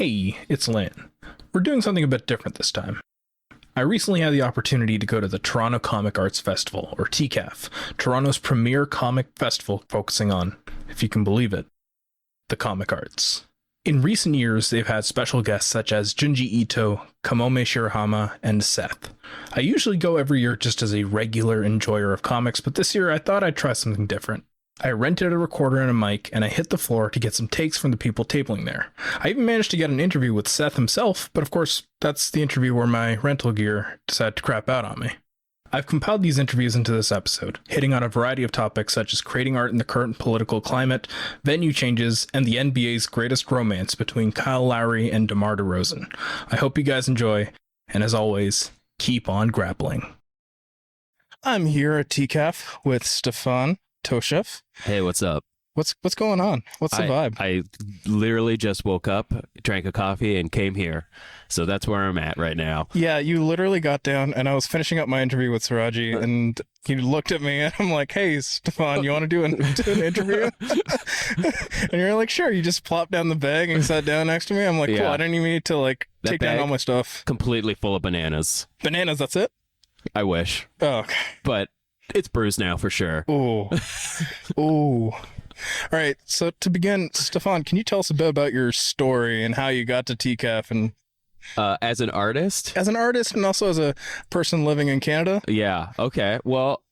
Hey, it's Lynn. We're doing something a bit different this time. I recently had the opportunity to go to the Toronto Comic Arts Festival, or TCAF, Toronto's premier comic festival focusing on, if you can believe it, the comic arts. In recent years, they've had special guests such as Junji Ito, Kamome Shirahama, and Seth. I usually go every year just as a regular enjoyer of comics, but this year I thought I'd try something different. I rented a recorder and a mic, and I hit the floor to get some takes from the people tabling there. I even managed to get an interview with Seth himself, but of course, that's the interview where my rental gear decided to crap out on me. I've compiled these interviews into this episode, hitting on a variety of topics such as creating art in the current political climate, venue changes, and the NBA's greatest romance between Kyle Lowry and DeMar DeRozan. I hope you guys enjoy, and as always, keep on grappling. I'm here at TCAF with Stefan Tosheff. Hey, what's up? What's going on? What's the vibe? I literally just woke up, drank a coffee, and came here. So that's where I'm at right now. Yeah, you literally got down, and I was finishing up my interview with Siraji, and he looked at me, and I'm like, hey, Stefan, you want to do an interview? And you're like, sure. You just plopped down the bag and sat down next to me. I'm like, cool, I didn't even need to, take down all my stuff. Completely full of bananas. Bananas, that's it? I wish. Oh, okay. But it's bruised now for sure. Ooh. Ooh. All right, so to begin, Stefan, can you tell us a bit about your story and how you got to TCAF and as an artist? As an artist and also as a person living in Canada? Yeah, okay. Well,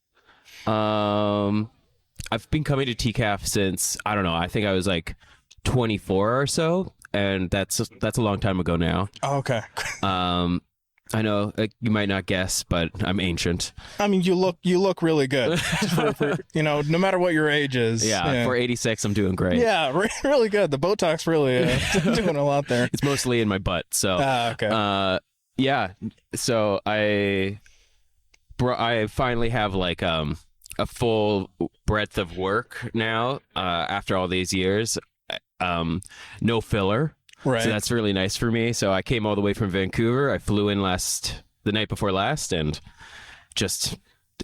I've been coming to TCAF since, I don't know, I think I was like 24 or so, and that's a long time ago now. Oh, okay. I know you might not guess, but I'm ancient. I mean, you look really good. for no matter what your age is. Yeah, for 86, I'm doing great. Yeah, really good. The Botox really doing a lot there. It's mostly in my butt. So, okay. Yeah. So I finally have a full breadth of work now after all these years. No filler. Right. So that's really nice for me. So I came all the way from Vancouver. I flew in the night before last and just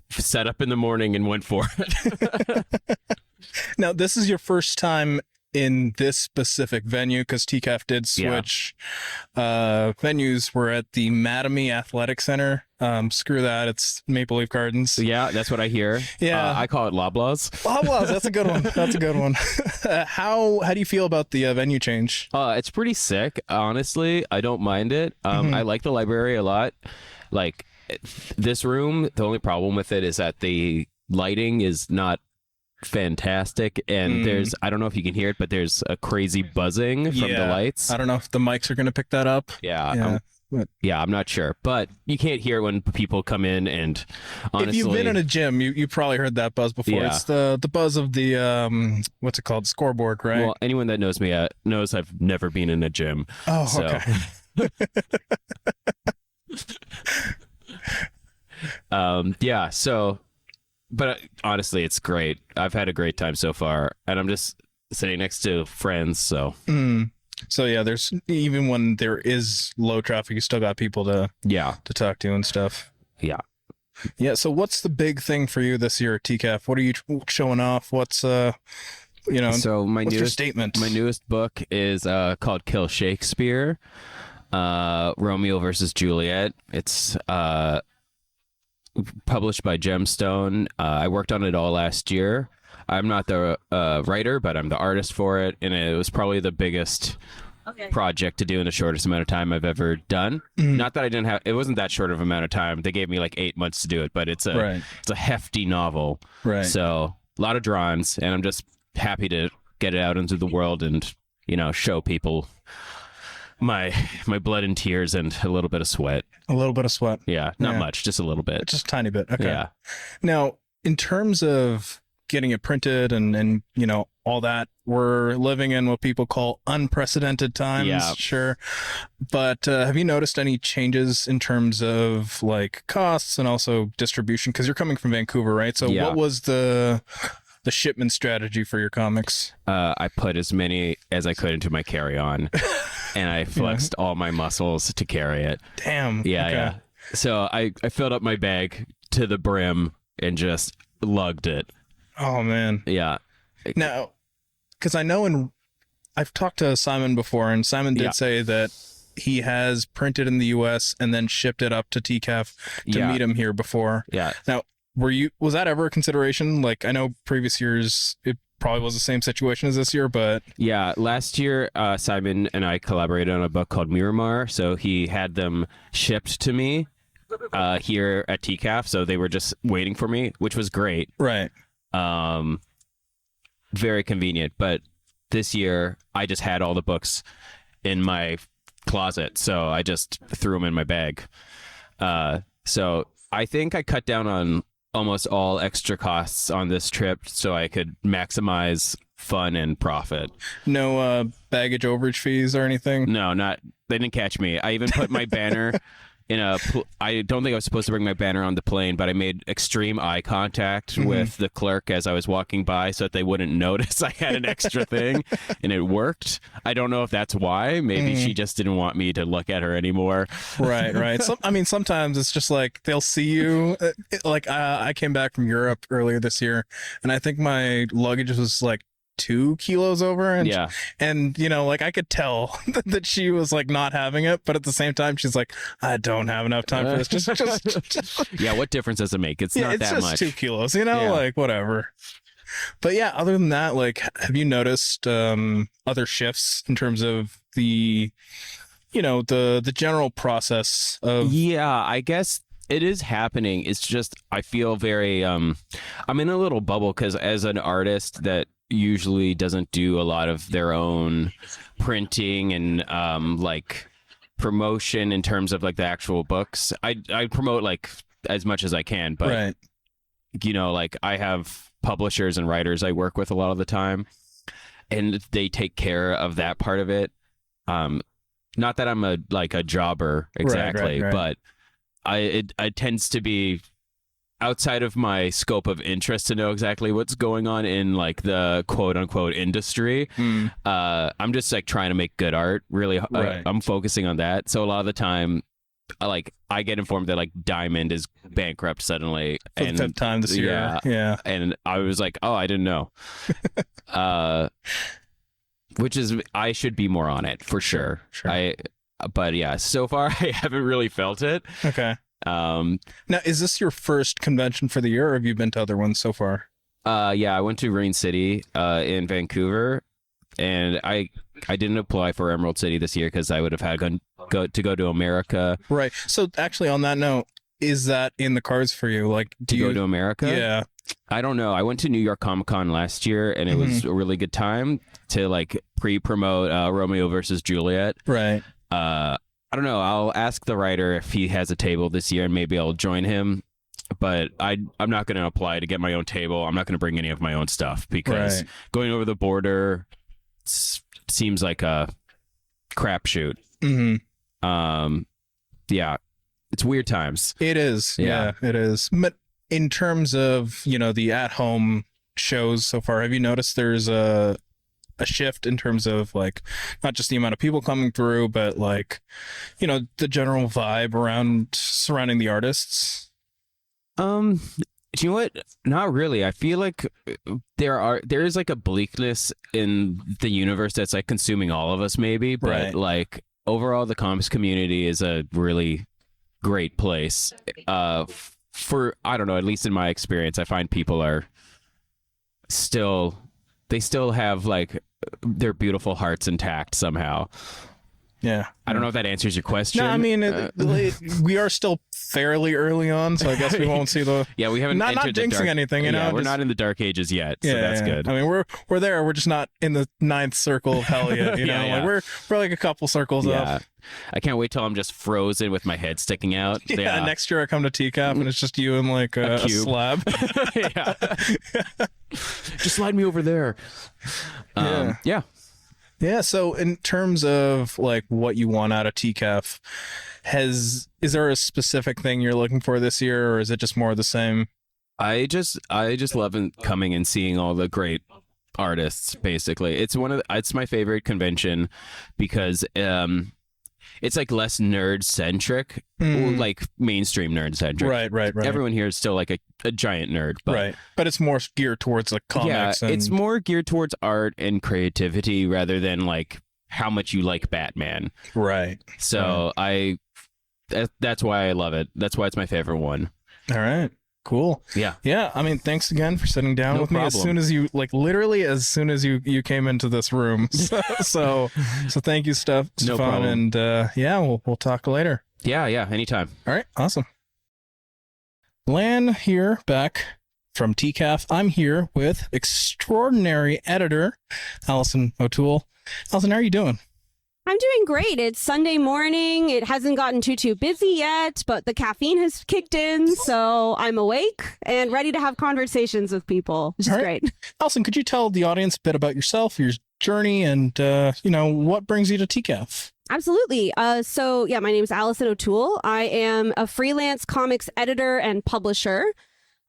set up in the morning and went for it. Now, this is your first time in this specific venue because TCAF did switch venues. We're at the Mattamy Athletic Center. Screw that. It's Maple Leaf Gardens. Yeah, that's what I hear. Yeah. I call it Loblaws. Loblaws. That's a good one. That's a good one. How do you feel about the venue change? It's pretty sick, honestly. I don't mind it. I like the library a lot. Like this room, the only problem with it is that the lighting is not fantastic, and I don't know if you can hear it, but there's a crazy buzzing from the lights. I don't know if the mics are going to pick that up. I'm not sure, but you can't hear it when people come in, and honestly, if you've been in a gym, you probably heard that buzz before. It's the buzz of the what's it called, scoreboard, right? Well, anyone that knows me knows I've never been in a gym. Oh, okay. But honestly, it's great. I've had a great time so far, and I'm just sitting next to friends, so. So yeah, there's, even when there is low traffic, you still got people to talk to and stuff. Yeah. Yeah. So what's the big thing for you this year at TCAF? What are you showing off? What's so what's your statement? My newest book is called Kill Shakespeare, Romeo versus Juliet. It's published by Gemstone. I worked on it all last year. I'm not the writer, but I'm the artist for it, and it was probably the biggest project to do in the shortest amount of time I've ever done. Not that it wasn't that short of amount of time. They gave me like 8 months to do it, but it's a hefty novel. Right. So a lot of drawings, and I'm just happy to get it out into the world and, show people my blood and tears and a little bit of sweat. A little bit of sweat. Yeah, not much, just a little bit. Just a tiny bit. Okay. Yeah. Now, in terms of getting it printed and all that, we're living in what people call unprecedented times. Yeah. Sure. But have you noticed any changes in terms of costs and also distribution? Because you're coming from Vancouver, right? So what was the shipment strategy for your comics? I put as many as I could into my carry-on, and I flexed all my muscles to carry it. Damn. Yeah, okay. yeah. So I filled up my bag to the brim and just lugged it. Oh, man. Yeah. Now, because I know in I've talked to Simon before, and Simon did say that he has printed in the US and then shipped it up to TCAF to meet him here before. Yeah. Now, was that ever a consideration? Like, I know previous years it probably was the same situation as this year, but yeah, last year Simon and I collaborated on a book called Miramar, so he had them shipped to me here at TCAF, so they were just waiting for me, which was great. Right. Very convenient, but this year I just had all the books in my closet, so I just threw them in my bag. So I think I cut down on almost all extra costs on this trip so I could maximize fun and profit. No baggage overage fees or anything? No, they didn't catch me. I even put my banner in I don't think I was supposed to bring my banner on the plane, but I made extreme eye contact with the clerk as I was walking by so that they wouldn't notice I had an extra thing, and it worked. I don't know if that's why. Maybe she just didn't want me to look at her anymore. Right. Sometimes it's just like they'll see you. I came back from Europe earlier this year, and I think my luggage was like 2 kilos over, and I could tell that she was like not having it, but at the same time she's like, I don't have enough time for this. Just yeah, what difference does it make? It's not that much. 2 kilos, like whatever. But yeah, other than that, like, have you noticed other shifts in terms of the the general process of? Yeah, I guess it is happening. It's just I feel very I'm in a little bubble because as an artist that usually doesn't do a lot of their own printing and like promotion in terms of like the actual books. I promote like as much as I can, but like I have publishers and writers I work with a lot of the time, and they take care of that part of it. Not that I'm a jobber exactly, right. but it tends to be outside of my scope of interest to know exactly what's going on in like the quote unquote industry. I'm just like trying to make good art, really. I'm focusing on that. So a lot of the time I get informed that like Diamond is bankrupt suddenly for the 5th time this year. Yeah. And I was like, oh, I didn't know. Which is, I should be more on it for sure. But yeah, so far I haven't really felt it. Okay. Now, is this your first convention for the year, or have you been to other ones so far? Yeah, I went to Rain City in Vancouver, and I didn't apply for Emerald City this year because I would have had to go to America. Right. So actually, on that note, is that in the cards for you? Like, go to America? Yeah. I don't know. I went to New York Comic Con last year, and it was a really good time to like pre-promote Romeo versus Juliet. Right. I don't know. I'll ask the writer if he has a table this year, and maybe I'll join him. But I'm not going to apply to get my own table. I'm not going to bring any of my own stuff because going over the border seems like a crapshoot. Yeah, it's weird times. It is. Yeah, it is. But in terms of the at-home shows so far, have you noticed there's a shift in terms of like not just the amount of people coming through, but like the general vibe surrounding the artists? Do you know what? Not really. I feel like there is like a bleakness in the universe that's like consuming all of us maybe, but like overall the comics community is a really great place. For I don't know, at least in my experience, I find people are still have like their beautiful hearts intact somehow. Yeah. I don't know if that answers your question. No, I mean, we are still fairly early on, so I guess we won't see the... Yeah, we haven't not jinxing anything, we're not in the dark ages yet, so that's good. I mean, we're there. We're just not in the 9th circle of hell yet, Like we're like a couple circles up. I can't wait till I'm just frozen with my head sticking out. Yeah, next year I come to TCAF and it's just you and like a slab. Just slide me over there. Yeah, so in terms of like what you want out of TCAF, is there a specific thing you're looking for this year, or is it just more of the same? I just love coming and seeing all the great artists. Basically, it's my favorite convention because it's like less nerd centric, like mainstream nerd centric. Right. Everyone here is still like a giant nerd, but it's more geared towards like comics. Yeah, it's more geared towards art and creativity rather than like how much you like Batman. Right. So that's why I love it. That's why it's my favorite one. All right. Cool. Yeah. I mean, thanks again for sitting down with me as soon as you you came into this room. So thank you, Stefan. No problem. And we'll talk later. Yeah. Anytime. All right. Awesome. Lan here, back from TCAF. I'm here with extraordinary editor Allison O'Toole. Allison, how are you doing? I'm doing great. It's Sunday morning. It hasn't gotten too busy yet, but the caffeine has kicked in, so I'm awake and ready to have conversations with people, which is great. Allison, could you tell the audience a bit about yourself, your journey, and what brings you to TCAF? Absolutely. My name is Allison O'Toole. I am a freelance comics editor and publisher.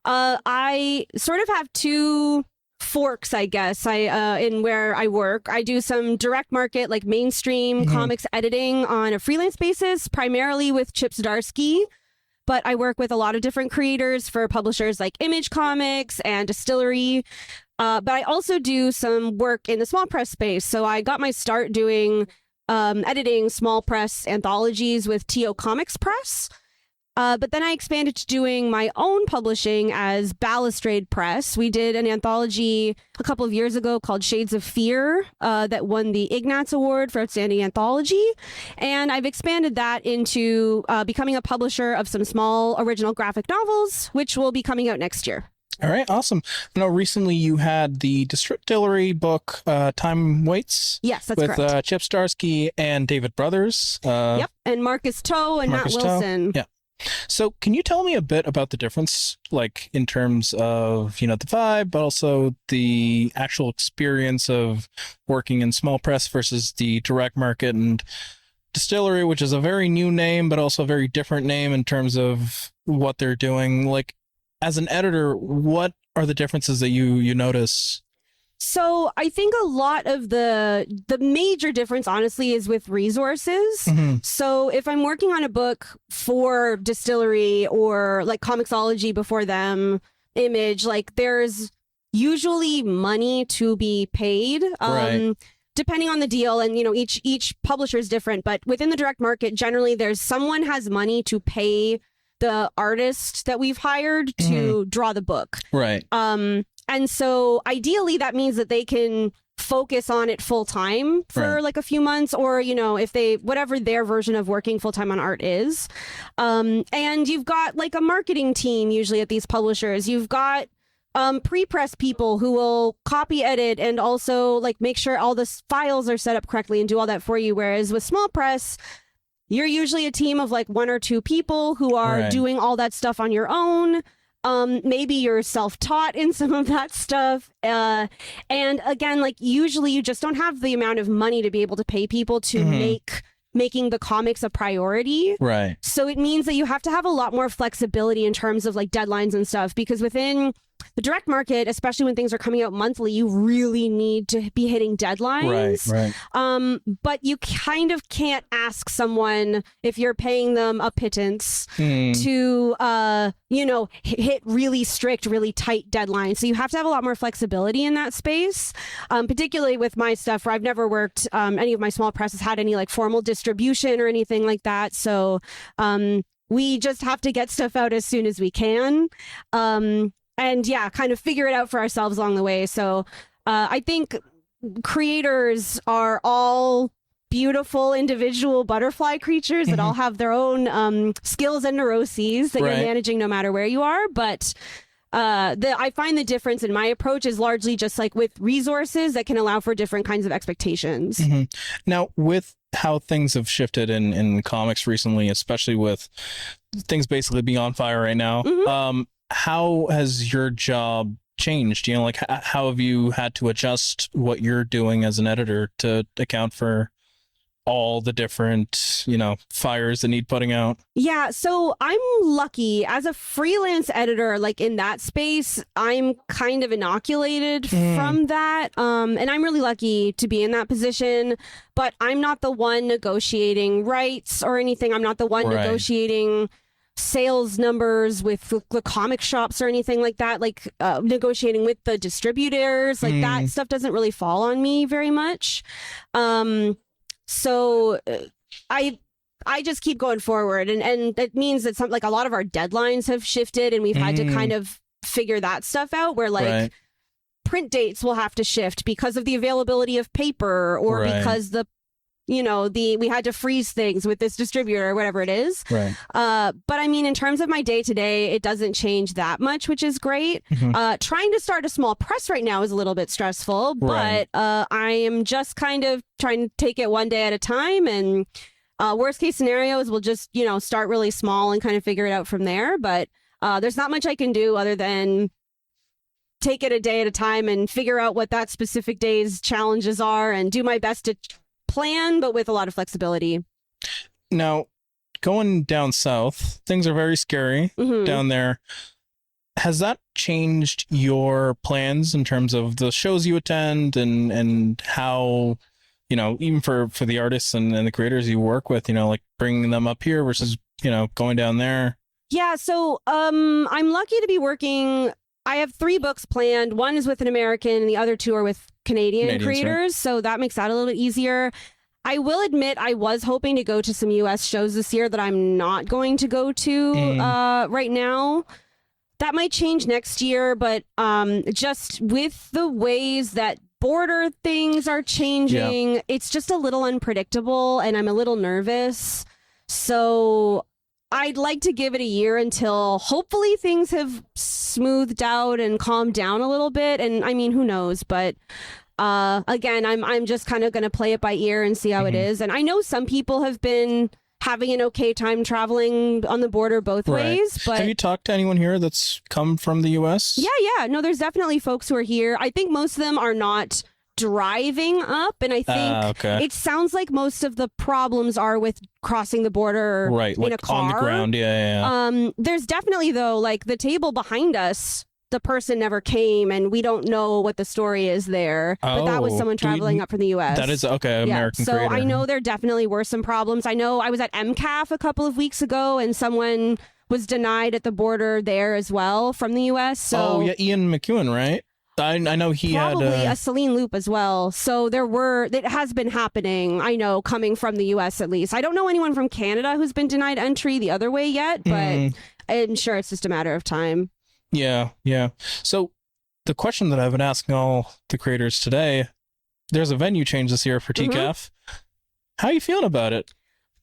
I sort of have two forks, I guess, in where I work. I do some direct market, like mainstream comics editing on a freelance basis, primarily with Chip Zdarsky. But I work with a lot of different creators for publishers like Image Comics and Distillery. But I also do some work in the small press space. So I got my start doing editing small press anthologies with TO Comics Press. But then I expanded to doing my own publishing as Balustrade Press. We did an anthology a couple of years ago called Shades of Fear that won the Ignatz Award for Outstanding Anthology. And I've expanded that into becoming a publisher of some small original graphic novels, which will be coming out next year. All right, awesome. I know recently you had the Distillery book, Time Waits. Yes, that's correct. With Chip Zdarsky and David Brothers. Yep, and Marcus Toe and Matt Wilson. Yeah. So can you tell me a bit about the difference, like in terms of, the vibe, but also the actual experience of working in small press versus the direct market and Distillery, which is a very new name, but also a very different name in terms of what they're doing. Like, as an editor, what are the differences that you notice? So I think a lot of the major difference, honestly, is with resources. So if I'm working on a book for Distillery or like Comixology before them, Image, like there's usually money to be paid. Depending on the deal, and each publisher is different, but within the direct market, generally there's someone has money to pay the artist that we've hired to draw the book. Right. And so ideally that means that they can focus on it full time for like a few months, or, if they, whatever their version of working full time on art is. And you've got like a marketing team usually at these publishers. You've got pre-press people who will copy edit and also like make sure all the files are set up correctly and do all that for you. Whereas with small press, you're usually a team of like one or two people who are doing all that stuff on your own. Maybe you're self-taught in some of that stuff. And again, like usually you just don't have the amount of money to be able to pay people to making the comics a priority. Right. So it means that you have to have a lot more flexibility in terms of like deadlines and stuff, because within the direct market, especially when things are coming out monthly, you really need to be hitting deadlines. Right. But you kind of can't ask someone, if you're paying them a pittance, to, hit really strict, really tight deadlines. So you have to have a lot more flexibility in that space, particularly with my stuff where I've never worked, any of my small presses had any like formal distribution or anything like that. So we just have to get stuff out as soon as we can. And kind of figure it out for ourselves along the way. So I think creators are all beautiful individual butterfly creatures that all have their own skills and neuroses that you're managing no matter where you are. But I find the difference in my approach is largely just like with resources that can allow for different kinds of expectations. Now, with how things have shifted in comics recently, especially with things basically being on fire right now, how has your job changed? How have you had to adjust what you're doing as an editor to account for all the different, fires that need putting out? Yeah, so I'm lucky as a freelance editor, like in that space, I'm kind of inoculated from that. And I'm really lucky to be in that position, but I'm not the one negotiating rights or anything. I'm not the one negotiating sales numbers with the comic shops or anything like that, like negotiating with the distributors. Like that stuff doesn't really fall on me very much. So I just keep going forward, and it means that like a lot of our deadlines have shifted, and we've had to kind of figure that stuff out, where like print dates will have to shift because of the availability of paper, or because we had to freeze things with this distributor or whatever it is. Right. But I mean, in terms of my day to day, it doesn't change that much, which is great. Trying to start a small press right now is a little bit stressful, but I am just kind of trying to take it one day at a time. And worst case scenarios, we'll just, start really small and kind of figure it out from there. But there's not much I can do other than take it a day at a time and figure out what that specific day's challenges are and do my best to plan, but with a lot of flexibility. Now, going down south, things are very scary down there. Has that changed your plans in terms of the shows you attend and how, even for the artists and the creators you work with, like bringing them up here versus, going down there? Yeah, so I'm lucky to be working. I have 3 books planned. One is with an American and the other 2 are with Canadian creators. Right? So that makes that a little bit easier. I will admit I was hoping to go to some US shows this year that I'm not going to go to right now. That might change next year, but just with the ways that border things are changing, it's just a little unpredictable and I'm a little nervous. So I'd like to give it a year until hopefully things have smoothed out and calmed down a little bit. And I mean, who knows? But again, I'm just kind of going to play it by ear and see how it is. And I know some people have been having an okay time traveling on the border both ways. But have you talked to anyone here that's come from the U.S.? Yeah. No, there's definitely folks who are here. I think most of them are not driving up, and I think it sounds like most of the problems are with crossing the border in a car. On the ground, there's definitely, though, like the table behind us, the person never came, and we don't know what the story is there. But that was someone traveling up from the U.S. That is, American so creator. I know there definitely were some problems. I know I was at MCAF a couple of weeks ago, and someone was denied at the border there as well from the U.S. So Ian McEwen, right? I know he probably had a Celine Loop as well. So it has been happening, I know, coming from the US at least. I don't know anyone from Canada who's been denied entry the other way yet, but I'm sure it's just a matter of time. Yeah. So the question that I've been asking all the creators today, there's a venue change this year for TCAF. How are you feeling about it?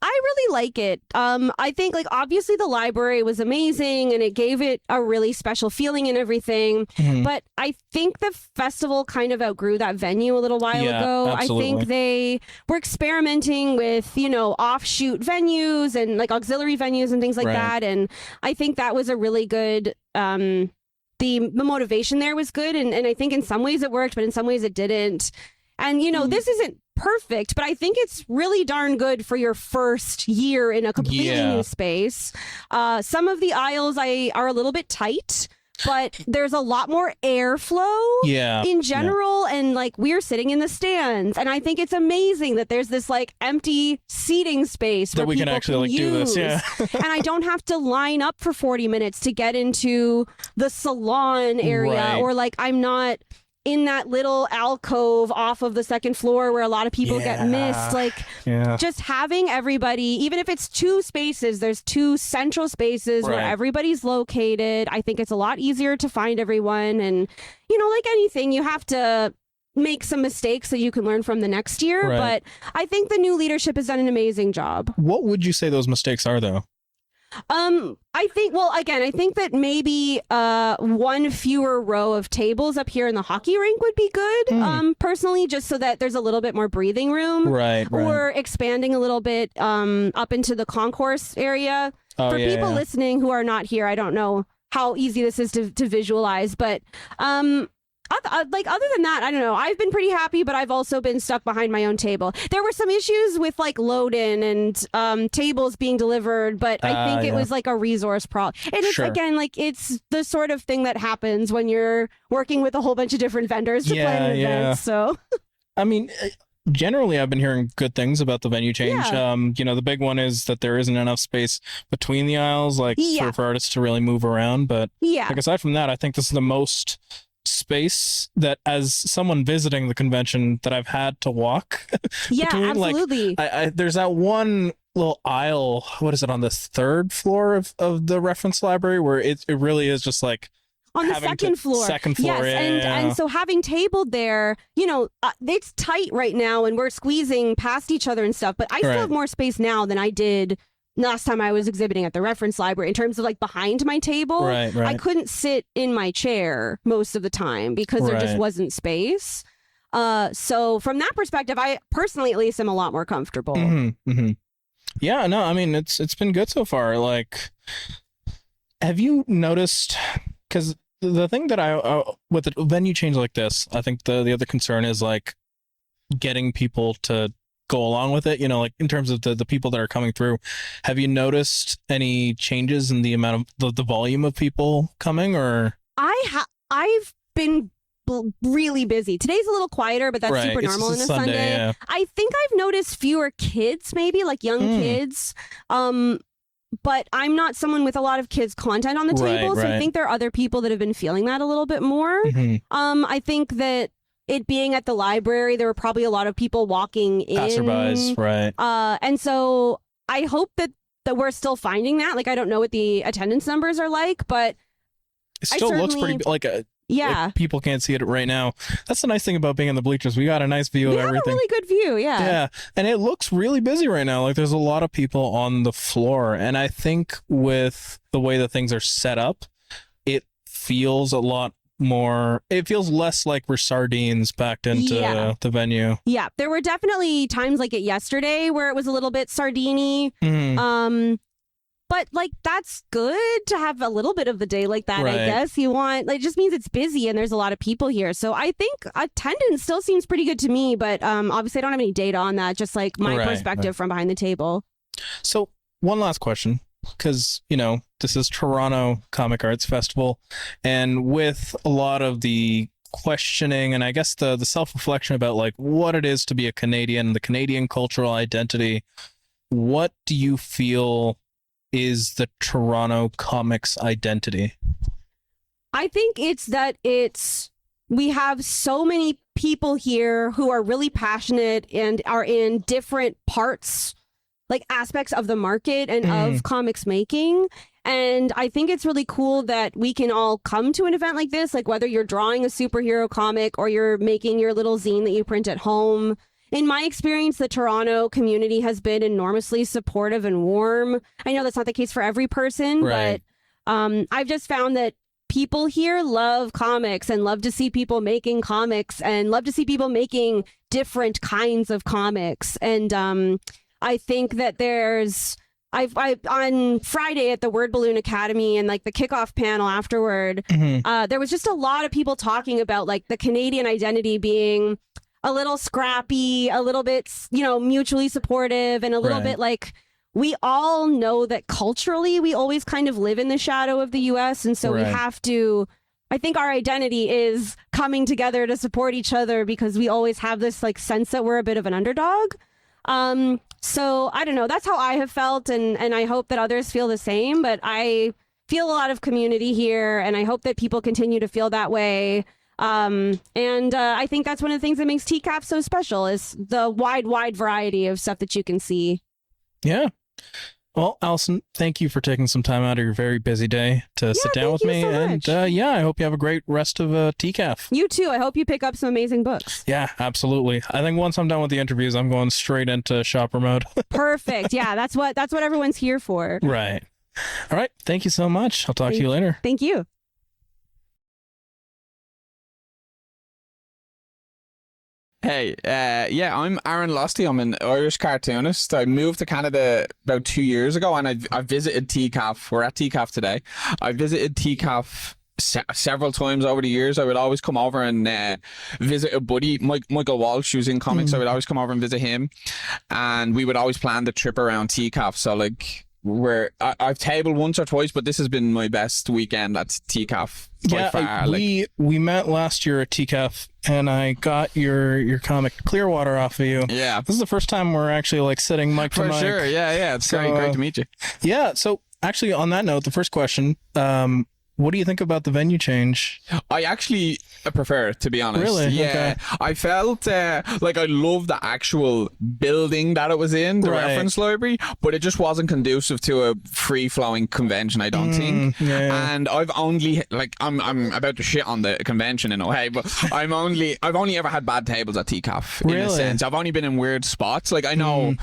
I really like it. I think, like, obviously the library was amazing and it gave it a really special feeling and everything. But I think the festival kind of outgrew that venue a little while ago. Absolutely. I think they were experimenting with, offshoot venues and like auxiliary venues and things like that. And I think that was a really good, the motivation there was good. And I think in some ways it worked, but in some ways it didn't. And, this isn't perfect, but I think it's really darn good for your first year in a completely new space. Some of the aisles are a little bit tight, but there's a lot more airflow in general. And like we're sitting in the stands, and I think it's amazing that there's this like empty seating space that we can actually do this. And I don't have to line up for 40 minutes to get into the salon area, or like I'm not in that little alcove off of the second floor where a lot of people get missed. Like just having everybody, even if it's 2 spaces, there's 2 central spaces where everybody's located. I think it's a lot easier to find everyone. And, like anything, you have to make some mistakes so you can learn from the next year. But I think the new leadership has done an amazing job. What would you say those mistakes are, though? I think that maybe 1 fewer row of tables up here in the hockey rink would be good, personally, just so that there's a little bit more breathing room. Right. Or expanding a little bit up into the concourse area. For people listening who are not here, I don't know how easy this is to visualize, but other than that, I don't know. I've been pretty happy, but I've also been stuck behind my own table. There were some issues with like load-in and tables being delivered, but I think it was like a resource problem. And it's again, like it's the sort of thing that happens when you're working with a whole bunch of different vendors to plan an event. So, I mean, generally, I've been hearing good things about the venue change. The big one is that there isn't enough space between the aisles, like for artists to really move around. But like aside from that, I think this is the most space that, as someone visiting the convention, that I've had to walk. Between, absolutely. Like, there's that one little aisle. What is it on the third floor of the reference library where it really is just like. On the second floor. Yes, and so having tabled there, it's tight right now and we're squeezing past each other and stuff, but I still have more space now than I did last time I was exhibiting at the reference library in terms of like behind my table. I couldn't sit in my chair most of the time because there just wasn't space. So from that perspective, I personally at least am a lot more comfortable. Yeah, no, I mean, it's been good so far. Like, have you noticed, because the thing that with a venue change like this, I think the other concern is like getting people to go along with it, like in terms of the people that are coming through. Have you noticed any changes in the amount of the volume of people coming? Or I've been really busy. Today's a little quieter, but that's super normal in a Sunday. I think I've noticed fewer kids, maybe like young kids. But I'm not someone with a lot of kids content on the table, so I think there are other people that have been feeling that a little bit more. I think that it being at the library, there were probably a lot of people walking in. Passerbys, and so I hope that we're still finding that. Like, I don't know what the attendance numbers are like, but it still looks pretty like like people can't see it right now. That's the nice thing about being in the bleachers. We got a nice view of everything. We have a really good view, Yeah, and it looks really busy right now. Like, there's a lot of people on the floor, and I think with the way that things are set up, it feels a lot more. It feels less like we're sardines packed into the venue. Yeah, there were definitely times like it yesterday where it was a little bit sardine-y. But like, that's good to have a little bit of the day like that. I guess you want, like, it just means it's busy and there's a lot of people here. So I think attendance still seems pretty good to me, but obviously I don't have any data on that, just like my perspective from behind the table. So one last question, because this is Toronto Comic Arts Festival, and with a lot of the questioning and I guess the self-reflection about like what it is to be a Canadian, the Canadian cultural identity, what do you feel is the Toronto comics identity? I think it's that we have so many people here who are really passionate and are in different parts, like aspects of the market and of comics making. And I think it's really cool that we can all come to an event like this, like whether you're drawing a superhero comic or you're making your little zine that you print at home. In my experience, the Toronto community has been enormously supportive and warm. I know that's not the case for every person, but I've just found that people here love comics and love to see people making comics and love to see people making different kinds of comics. And I think that I've on Friday at the Word Balloon Academy and like the kickoff panel afterward, there was just a lot of people talking about like the Canadian identity being a little scrappy, a little bit, mutually supportive, and a little bit like, we all know that culturally we always kind of live in the shadow of the US. And so we have to, I think our identity is coming together to support each other because we always have this like sense that we're a bit of an underdog. So I don't know, that's how I have felt. And I hope that others feel the same, but I feel a lot of community here and I hope that people continue to feel that way. I think that's one of the things that makes TCAF so special is the wide variety of stuff that you can see. Yeah. Well, Allison, thank you for taking some time out of your very busy day to sit down with me. So and I hope you have a great rest of TCAF. You too. I hope you pick up some amazing books. Yeah, absolutely. I think once I'm done with the interviews, I'm going straight into shopper mode. Perfect. Yeah, that's what everyone's here for. Right. All right. Thank you so much. I'll talk to you later. Thank you. Hey, I'm Aaron Losty. I'm an Irish cartoonist. I moved to Canada about 2 years ago and I visited TCAF. We're at TCAF today. I visited TCAF several times over the years. I would always come over and visit a buddy, Michael Walsh, who's in comics. I would always come over and visit him, and we would always plan the trip around TCAF. So like, I've tabled once or twice, but this has been my best weekend at TCAF by far. We met last year at TCAF, and I got your comic Clearwater off of you. Yeah, this is the first time we're actually like sitting mic to mic. For sure, yeah, it's great to meet you. Yeah, so actually on that note, the first question, what do you think about the venue change? I actually prefer it, to be honest. Really? Yeah. Okay. I felt like I loved the actual building that it was in, the reference library, but it just wasn't conducive to a free-flowing convention, I don't think. Yeah. And I've only, like, I'm about to shit on the convention in a way, but I've only ever had bad tables at TCAF, in a sense. I've only been in weird spots. Like, I know,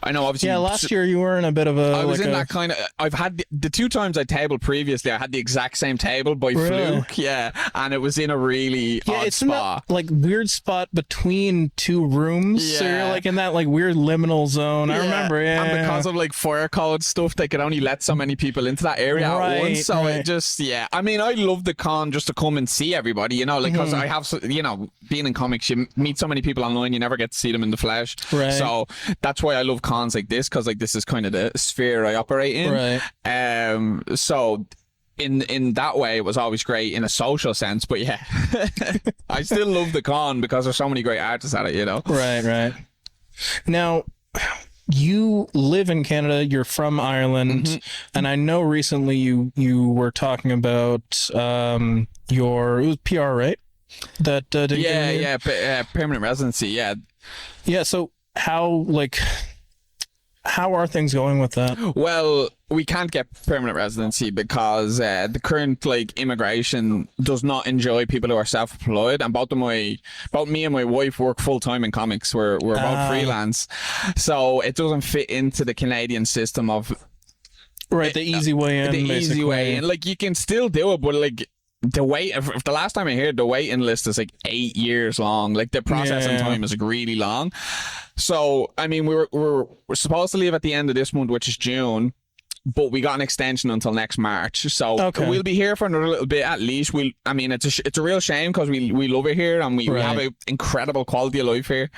obviously. Yeah, last year you were in a bit of a... I was in that kind of... I've had... The 2 times I tabled previously, I had the exact same table by fluke, and it was in a really odd it's spot. Not, like, weird spot between 2 rooms, so you're like in that like weird liminal zone. I remember, and because of like fire code stuff, they could only let so many people into that area at once, so it just, I mean, I love the con just to come and see everybody, you know, like, because I have, you know, being in comics, you meet so many people online, you never get to see them in the flesh, so that's why I love cons like this, because like this is kind of the sphere I operate in, so in that way it was always great in a social sense, but I still love the con because there's so many great artists at it, you know. Right now, you live in Canada, you're from Ireland, and I know recently you were talking about it was PR, right? That permanent residency, so how are things going with that? Well, we can't get permanent residency because the current like immigration does not enjoy people who are self-employed, and both me and my wife work full-time in comics. We're both freelance, so it doesn't fit into the Canadian system of the easy way in. Easy way in. Like, you can still do it, but like the last time I heard, the waiting list is like 8 years long. Like, the processing time is like really long. So, I mean, we're supposed to leave at the end of this month, which is June, but we got an extension until next March. So we'll be here for another little bit at least. It's a real shame because we love it here, and we have an incredible quality of life here.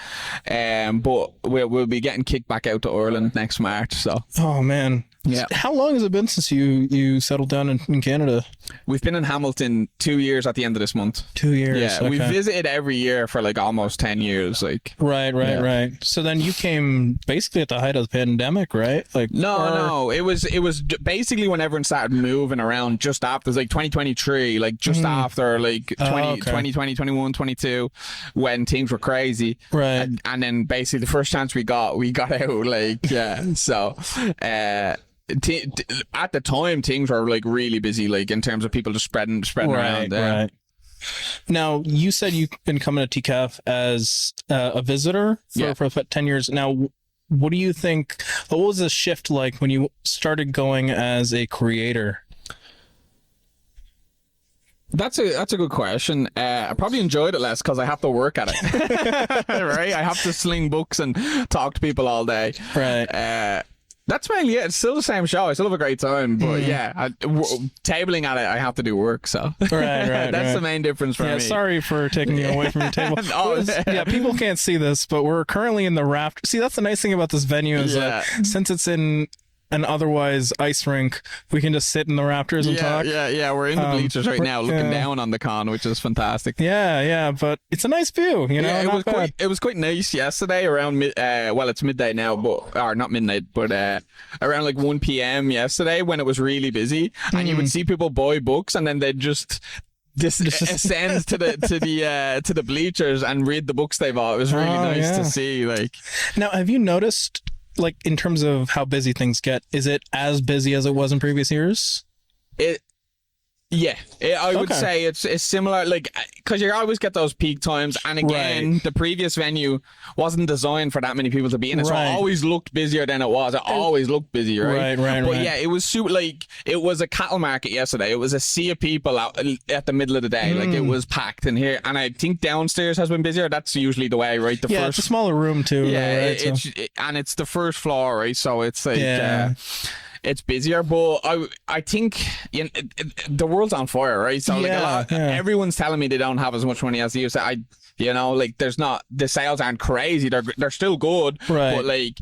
But we'll be getting kicked back out to Ireland next March. So. Oh man. Yeah. How long has it been since you settled down in Canada? We've been in Hamilton 2 years at the end of this month. 2 years. Yeah, okay. We've visited every year for like almost 10 years. Like. Right. So then you came basically at the height of the pandemic, right? Like no. It was basically when everyone started moving around just after. It was like 2023, like just after like 2020, 21, 22, when things were crazy. Right. And then basically the first chance we got out. Like so. At the time, things were like really busy, like in terms of people just spreading around. Right. Now, you said you've been coming to TCAF as a visitor for 10 years. Now, what do you think? What was the shift like when you started going as a creator? That's a good question. I probably enjoyed it less because I have to work at it. Right? I have to sling books and talk to people all day. Right. That's mainly it. It's still the same show. I still have a great time, but tabling at it, I have to do work. So right. That's the main difference for me. Sorry for taking you away from your table. People can't see this, but we're currently in the raft. See, that's the nice thing about this venue is that since it's in an otherwise ice rink, we can just sit in the rafters and talk. Yeah. We're in the bleachers right now, looking down on the con, which is fantastic. Yeah, but it's a nice view. You know, it was quite nice yesterday around it's midday now, or not midnight, but around like 1 p.m. yesterday when it was really busy, and you would see people buy books and then they'd just ascend to the bleachers and read the books they bought. It was really nice to see. Like, now, have you noticed, like, in terms of how busy things get, is it as busy as it was in previous years? I would say it's similar, like, because you always get those peak times, and again, the previous venue wasn't designed for that many people to be in it, so it always looked busier than it was. It always looked busy, right? But it was super, like, it was a cattle market yesterday. It was a sea of people out at the middle of the day. Like, it was packed in here, and I think downstairs has been busier. That's usually the way, right? It's a smaller room too. And it's the first floor, right? So it's like it's busier, but I think the world's on fire, right? So everyone's telling me they don't have as much money as they used to. Like there's not, the sales aren't crazy. They're still good, right? But like,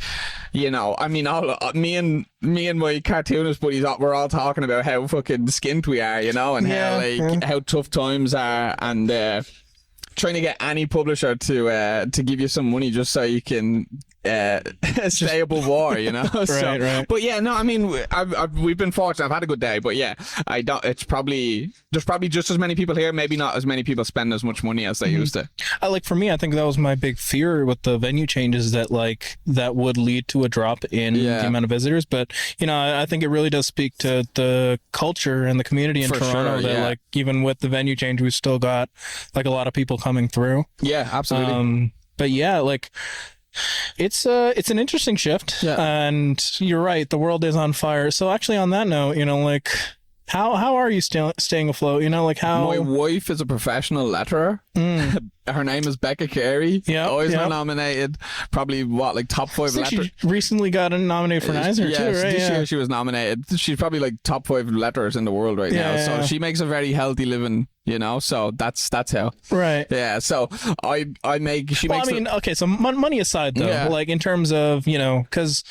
I mean, me and my cartoonist buddies, we're all talking about how fucking skint we are, and how tough times are, and trying to get any publisher to give you some money just so you can stay above war, Right. But yeah, no, I mean, we've been fortunate. I've had a good day, but yeah, there's probably just as many people here, maybe not as many people spend as much money as they used to. Like for me, I think that was my big fear with the venue changes, that like that would lead to a drop in the amount of visitors. But I think it really does speak to the culture and the community in Toronto, that like even with the venue change, we've still got like a lot of people coming through. Yeah, absolutely. But yeah, like it's an interesting shift, and you're right, the world is on fire. So actually, on that note, like how are you staying afloat? Like how my wife is a professional letterer. Her name is Becca Carey. Always been nominated, probably like top 5 letter. She recently got nominated for an Eisner too, right? This year she was nominated. She's probably like top 5 letterers in the world right now. So she makes a very healthy living, so that's how. Right. Yeah. So I make. Okay. So money aside, though, like in terms of because.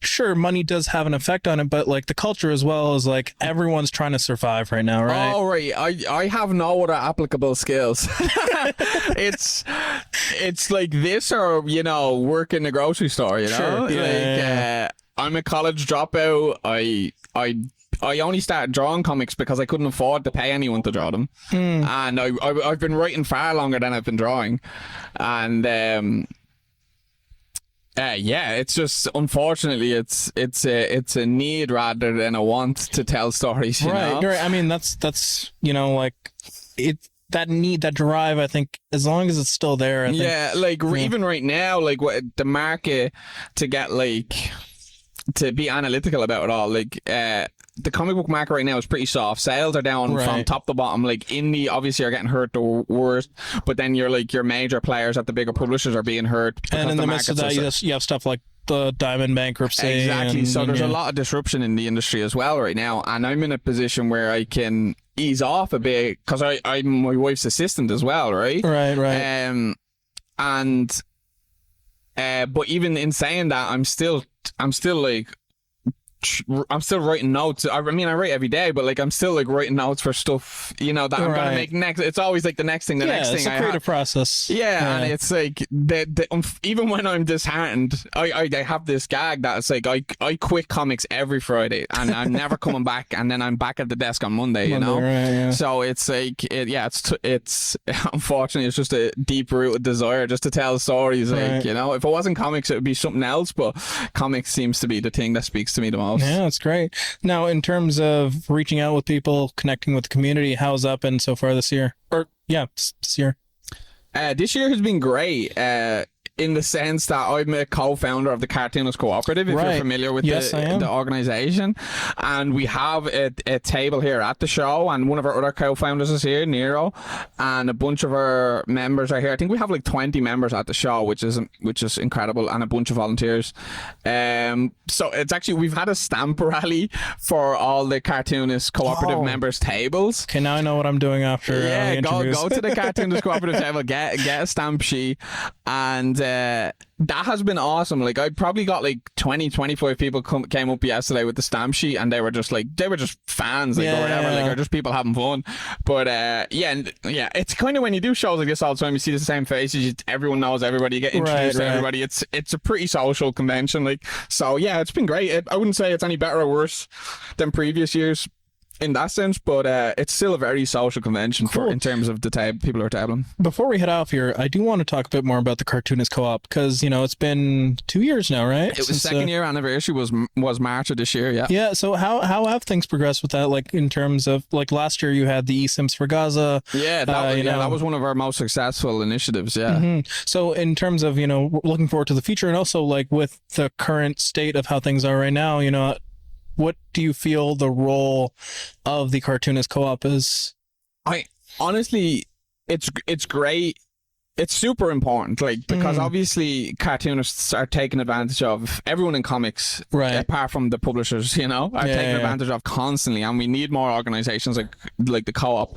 Sure, money does have an effect on it, but like the culture as well is like everyone's trying to survive right now, right? Oh, right. I have no other applicable skills. It's like this or, work in the grocery store, Sure. I'm a college dropout. I only started drawing comics because I couldn't afford to pay anyone to draw them. And I've been writing far longer than I've been drawing. And it's just, unfortunately, it's a need rather than a want to tell stories. Right. I mean, that's like it. That need, that drive, I think, as long as it's still there. I think, even right now, like what the market to get like to be analytical about it all, like the comic book market right now is pretty soft. Sales are down from top to bottom. Like indie obviously are getting hurt the worst, but then your major players at the bigger publishers are being hurt. And in the midst of that, you have stuff like the Diamond bankruptcy. Exactly. So there's a lot of disruption in the industry as well right now, and I'm in a position where I can ease off a bit because I'm my wife's assistant as well, right? Right. But even in saying that, I'm still writing notes. I mean, I write every day, but like I'm still like writing notes for stuff, that I'm gonna make next. It's always like the next thing, it's a creative process. And it's like even when I'm disheartened, I have this gag that it's like I quit comics every Friday and I'm never coming back, and then I'm back at the desk on Monday. Right, So it's like it's unfortunately it's just a deep rooted desire just to tell stories. Like if it wasn't comics, it would be something else. But comics seems to be the thing that speaks to me the most. Yeah, that's great. Now, in terms of reaching out with people, connecting with the community, how's that been so far this year? This year. This year has been great. In the sense that I'm a co-founder of the Cartoonist Cooperative, if you're familiar with the organization. And we have a table here at the show, and one of our other co-founders is here, Nero, and a bunch of our members are here. I think we have like 20 members at the show, which is incredible, and a bunch of volunteers. So it's actually, we've had a stamp rally for all the Cartoonist Cooperative members' tables. Okay, now I know what I'm doing after go to the Cartoonist Cooperative table, get a stamp sheet, and that has been awesome. Like I probably got like 20-25 people came up yesterday with the stamp sheet, and they were just fans, or whatever, like, or just people having fun. But it's kind of, when you do shows like this all the time, you see the same faces, everyone knows everybody, you get introduced to everybody. It's a pretty social convention, like, so it's been great. I wouldn't say it's any better or worse than previous years in that sense, but it's still a very social convention in terms of the people who are tabling. Before we head off here, I do want to talk a bit more about the Cartoonist Co-op, because it's been 2 years now, right? It was second year anniversary was March of this year. Yeah. So how have things progressed with that? Like in terms of, like, last year you had the eSims for Gaza. That was one of our most successful initiatives. Yeah. Mm-hmm. So in terms of looking forward to the future, and also like with the current state of how things are right now, what do you feel the role of the Cartoonist Co-op is? Honestly, it's great it's super important, like, because obviously cartoonists are taking advantage of everyone in comics, Right. apart from the publishers, you know, are taking advantage of constantly, and we need more organizations like the Co-op,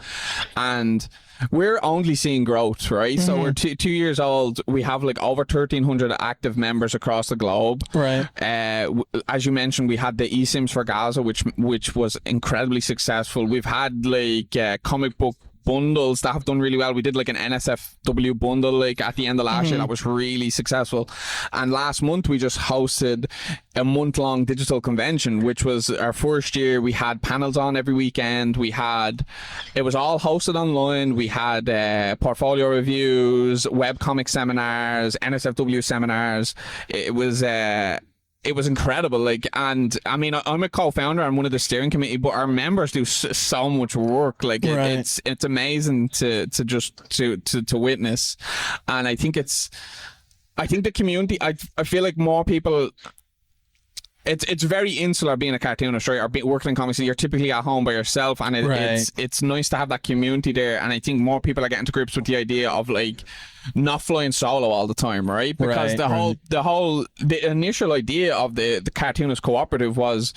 and we're only seeing growth, right? So we're 2 years old. We have like over 1,300 active members across the globe. Right. As you mentioned, we had the eSIMs for Gaza, which was incredibly successful. We've had like comic book bundles that have done really well. We did like an NSFW bundle like at the end of last year that was really successful, and last month we just hosted a month-long digital convention, which was our first year. We had panels on every weekend. It was all hosted online. We had portfolio reviews, webcomic seminars, NSFW seminars. It was incredible, like, and I mean, I'm a co-founder. I'm one of the steering committee, but our members do so much work. Like, it's amazing to witness, and I think the community. I feel like more people. It's very insular being a cartoonist, right? Or working in comics. You're typically at home by yourself, and it's nice to have that community there. And I think more people are getting to grips with the idea of like not flying solo all the time, right? Because the initial idea of the cartoonist cooperative was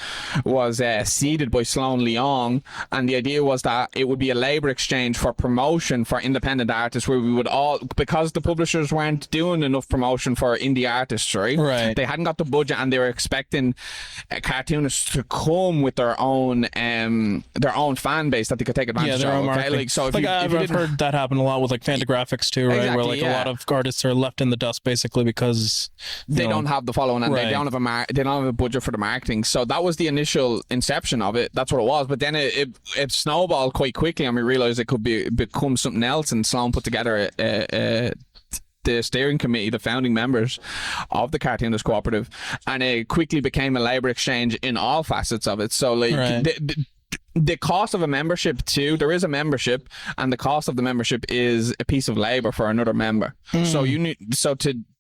seeded by Sloan Leong, and the idea was that it would be a labor exchange for promotion for independent artists, where we would all, because the publishers weren't doing enough promotion for indie artists, right? They hadn't got the budget, and they were expecting cartoonists to come with their own fan base that they could take advantage of. Okay? Like, so I've heard that happen a lot with like Fantagraphics too, right? Exactly, where like a lot of artists are left in the dust basically because they don't have the following, and they don't have a budget for the marketing. So that was the initial inception of it. That's what it was. But then it snowballed quite quickly, and we realized it could become something else. And Sloan put together the steering committee, the founding members of the Cartoonist Cooperative, and it quickly became a labor exchange in all facets of it. So like the cost of a membership too, there is a membership, and the cost of the membership is a piece of labor for another member. So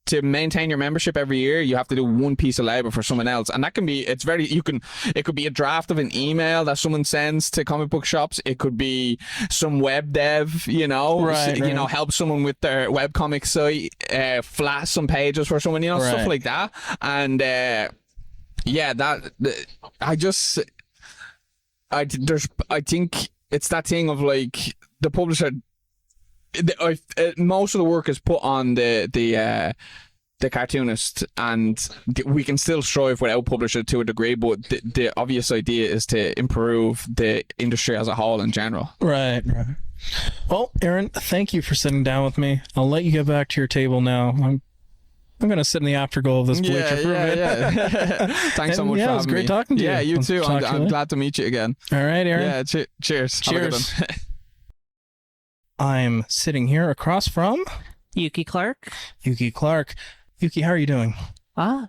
to maintain your membership every year, you have to do one piece of labor for someone else, and that can be, it could be a draft of an email that someone sends to comic book shops. It could be some web dev, help someone with their webcomic site, flash some pages for someone, stuff like that. And I think it's that thing of like the publisher. Most of the work is put on the cartoonist, and we can still strive without publisher to a degree. But the obvious idea is to improve the industry as a whole in general. Right. Well, Aaron, thank you for sitting down with me. I'll let you get back to your table now. I'm going to sit in the afterglow of this bleacher for a bit. Thanks so much for having me. It was great talking to you. Yeah, you too. I'm glad to meet you again. All right, Aaron. Yeah, cheers. Have a good one. I'm sitting here across from Yuki Clarke. Yuki, how are you doing?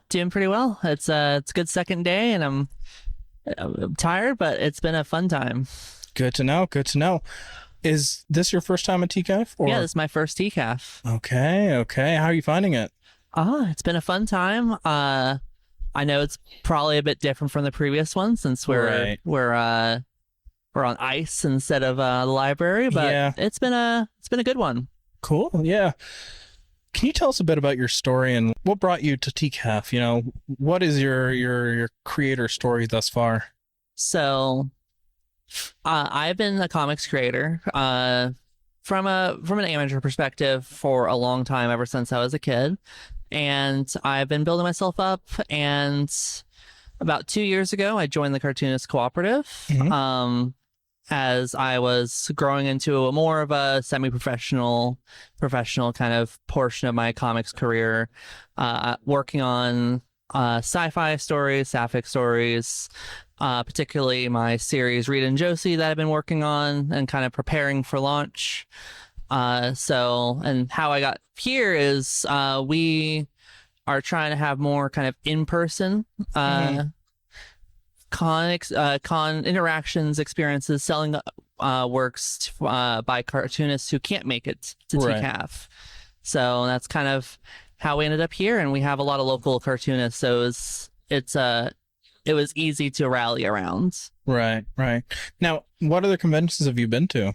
Doing pretty well. It's a good second day, and I'm tired, but it's been a fun time. Good to know. Is this your first time at TCAF? Yeah, this is my first TCAF. Okay. How are you finding it? It's been a fun time. I know it's probably a bit different from the previous one since we're on ice instead of the library, but it's been a good one. Cool. Yeah. Can you tell us a bit about your story and what brought you to TCAF? What is your creator story thus far? So, I've been a comics creator from an amateur perspective for a long time, ever since I was a kid, and I've been building myself up. And about 2 years ago, I joined the Cartoonist Cooperative. As I was growing into more of a semi-professional kind of portion of my comics career, working on sci-fi stories, sapphic stories, particularly my series Rita and Josie that I've been working on and kind of preparing for launch. And how I got here is we are trying to have more kind of in-person con interactions, experiences, selling works by cartoonists who can't make it to TCAF. So that's kind of how we ended up here, and we have a lot of local cartoonists, so it was easy to rally around. Right. Now, what other conventions have you been to?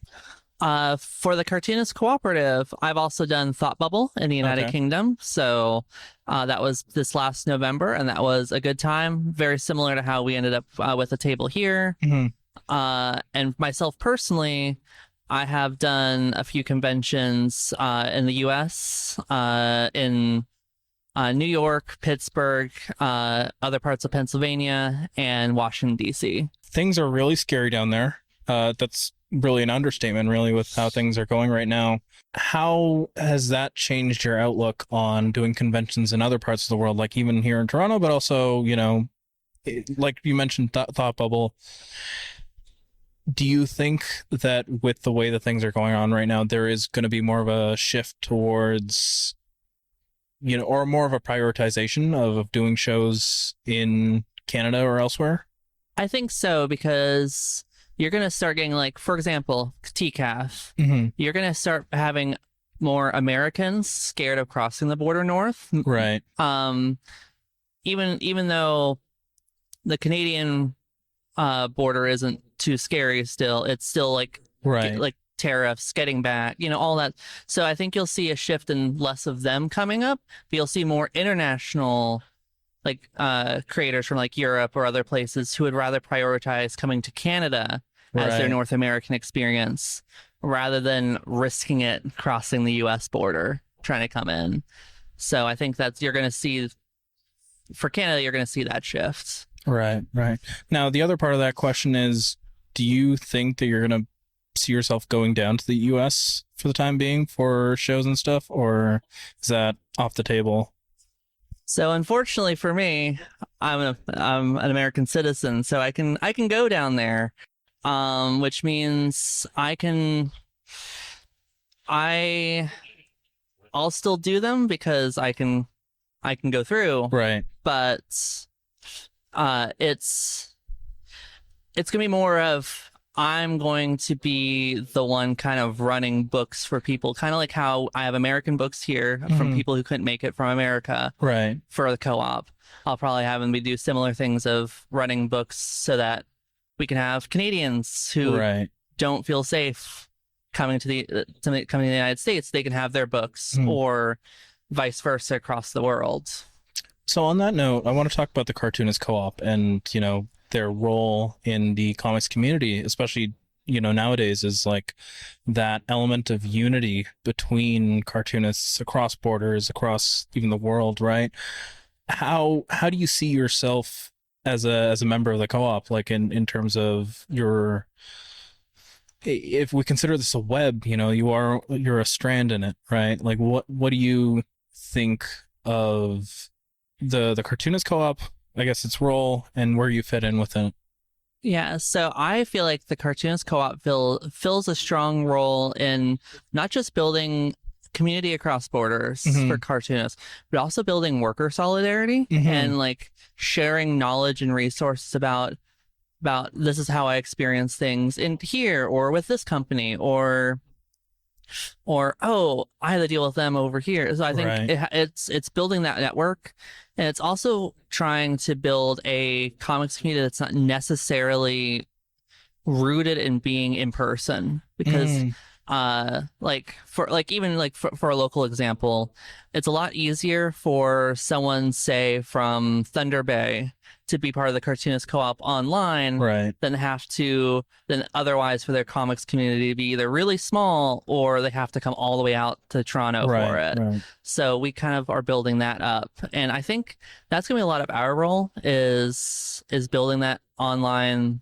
For the Cartoonist Cooperative, I've also done Thought Bubble in the United Kingdom. So that was this last November, and that was a good time. Very similar to how we ended up with a table here. And myself personally, I have done a few conventions in the U.S., in New York, Pittsburgh, other parts of Pennsylvania, and Washington, D.C. Things are really scary down there. That's really an understatement, really, with how things are going right now. How has that changed your outlook on doing conventions in other parts of the world, like even here in Toronto, but also, like you mentioned, Thought Bubble. Do you think that with the way that things are going on right now, there is going to be more of a shift towards, or more of a prioritization of doing shows in Canada or elsewhere? I think so, because you're going to start getting, like, for example, TCAF. You're going to start having more Americans scared of crossing the border north. Right. Even though the Canadian border isn't too scary still, it's still like tariffs, getting back, all that. So I think you'll see a shift in less of them coming up, but you'll see more international creators from like Europe or other places who would rather prioritize coming to Canada as their North American experience rather than risking it crossing the US border trying to come in. So I think you're going to see, for Canada, you're going to see that shift. Right. Now, the other part of that question is, do you think that you're going to see yourself going down to the US for the time being for shows and stuff, or is that off the table? So unfortunately for me, I'm an American citizen, so I can go down there, which means I'll still do them because I can go through. Right. But it's gonna be more of, I'm going to be the one kind of running books for people, kind of like how I have American books here from people who couldn't make it from America, right, for the co-op. I'll probably have them do similar things of running books so that we can have Canadians who don't feel safe coming to the United States. They can have their books, or vice versa across the world. So on that note, I want to talk about the Cartoonist Co-op and, their role in the comics community, especially, nowadays, is like that element of unity between cartoonists across borders, across even the world, right? How do you see yourself as a member of the co-op, like in terms of your, if we consider this a web, you're a strand in it, right? Like what do you think of the Cartoonist Co-op, I guess, its role, and where you fit in with it? Yeah, so I feel like the Cartoonist Co-op fills a strong role in not just building community across borders for cartoonists, but also building worker solidarity and like sharing knowledge and resources about this is how I experience things in here or with this company, or oh, I had to deal with them over here. So I think it's building that network, and it's also trying to build a comics community that's not necessarily rooted in being in person, because for a local example, it's a lot easier for someone, say, from Thunder Bay to be part of the Cartoonist Co-op online than otherwise for their comics community to be either really small or they have to come all the way out to Toronto for it. So we kind of are building that up, and I think that's gonna be a lot of our role is building that online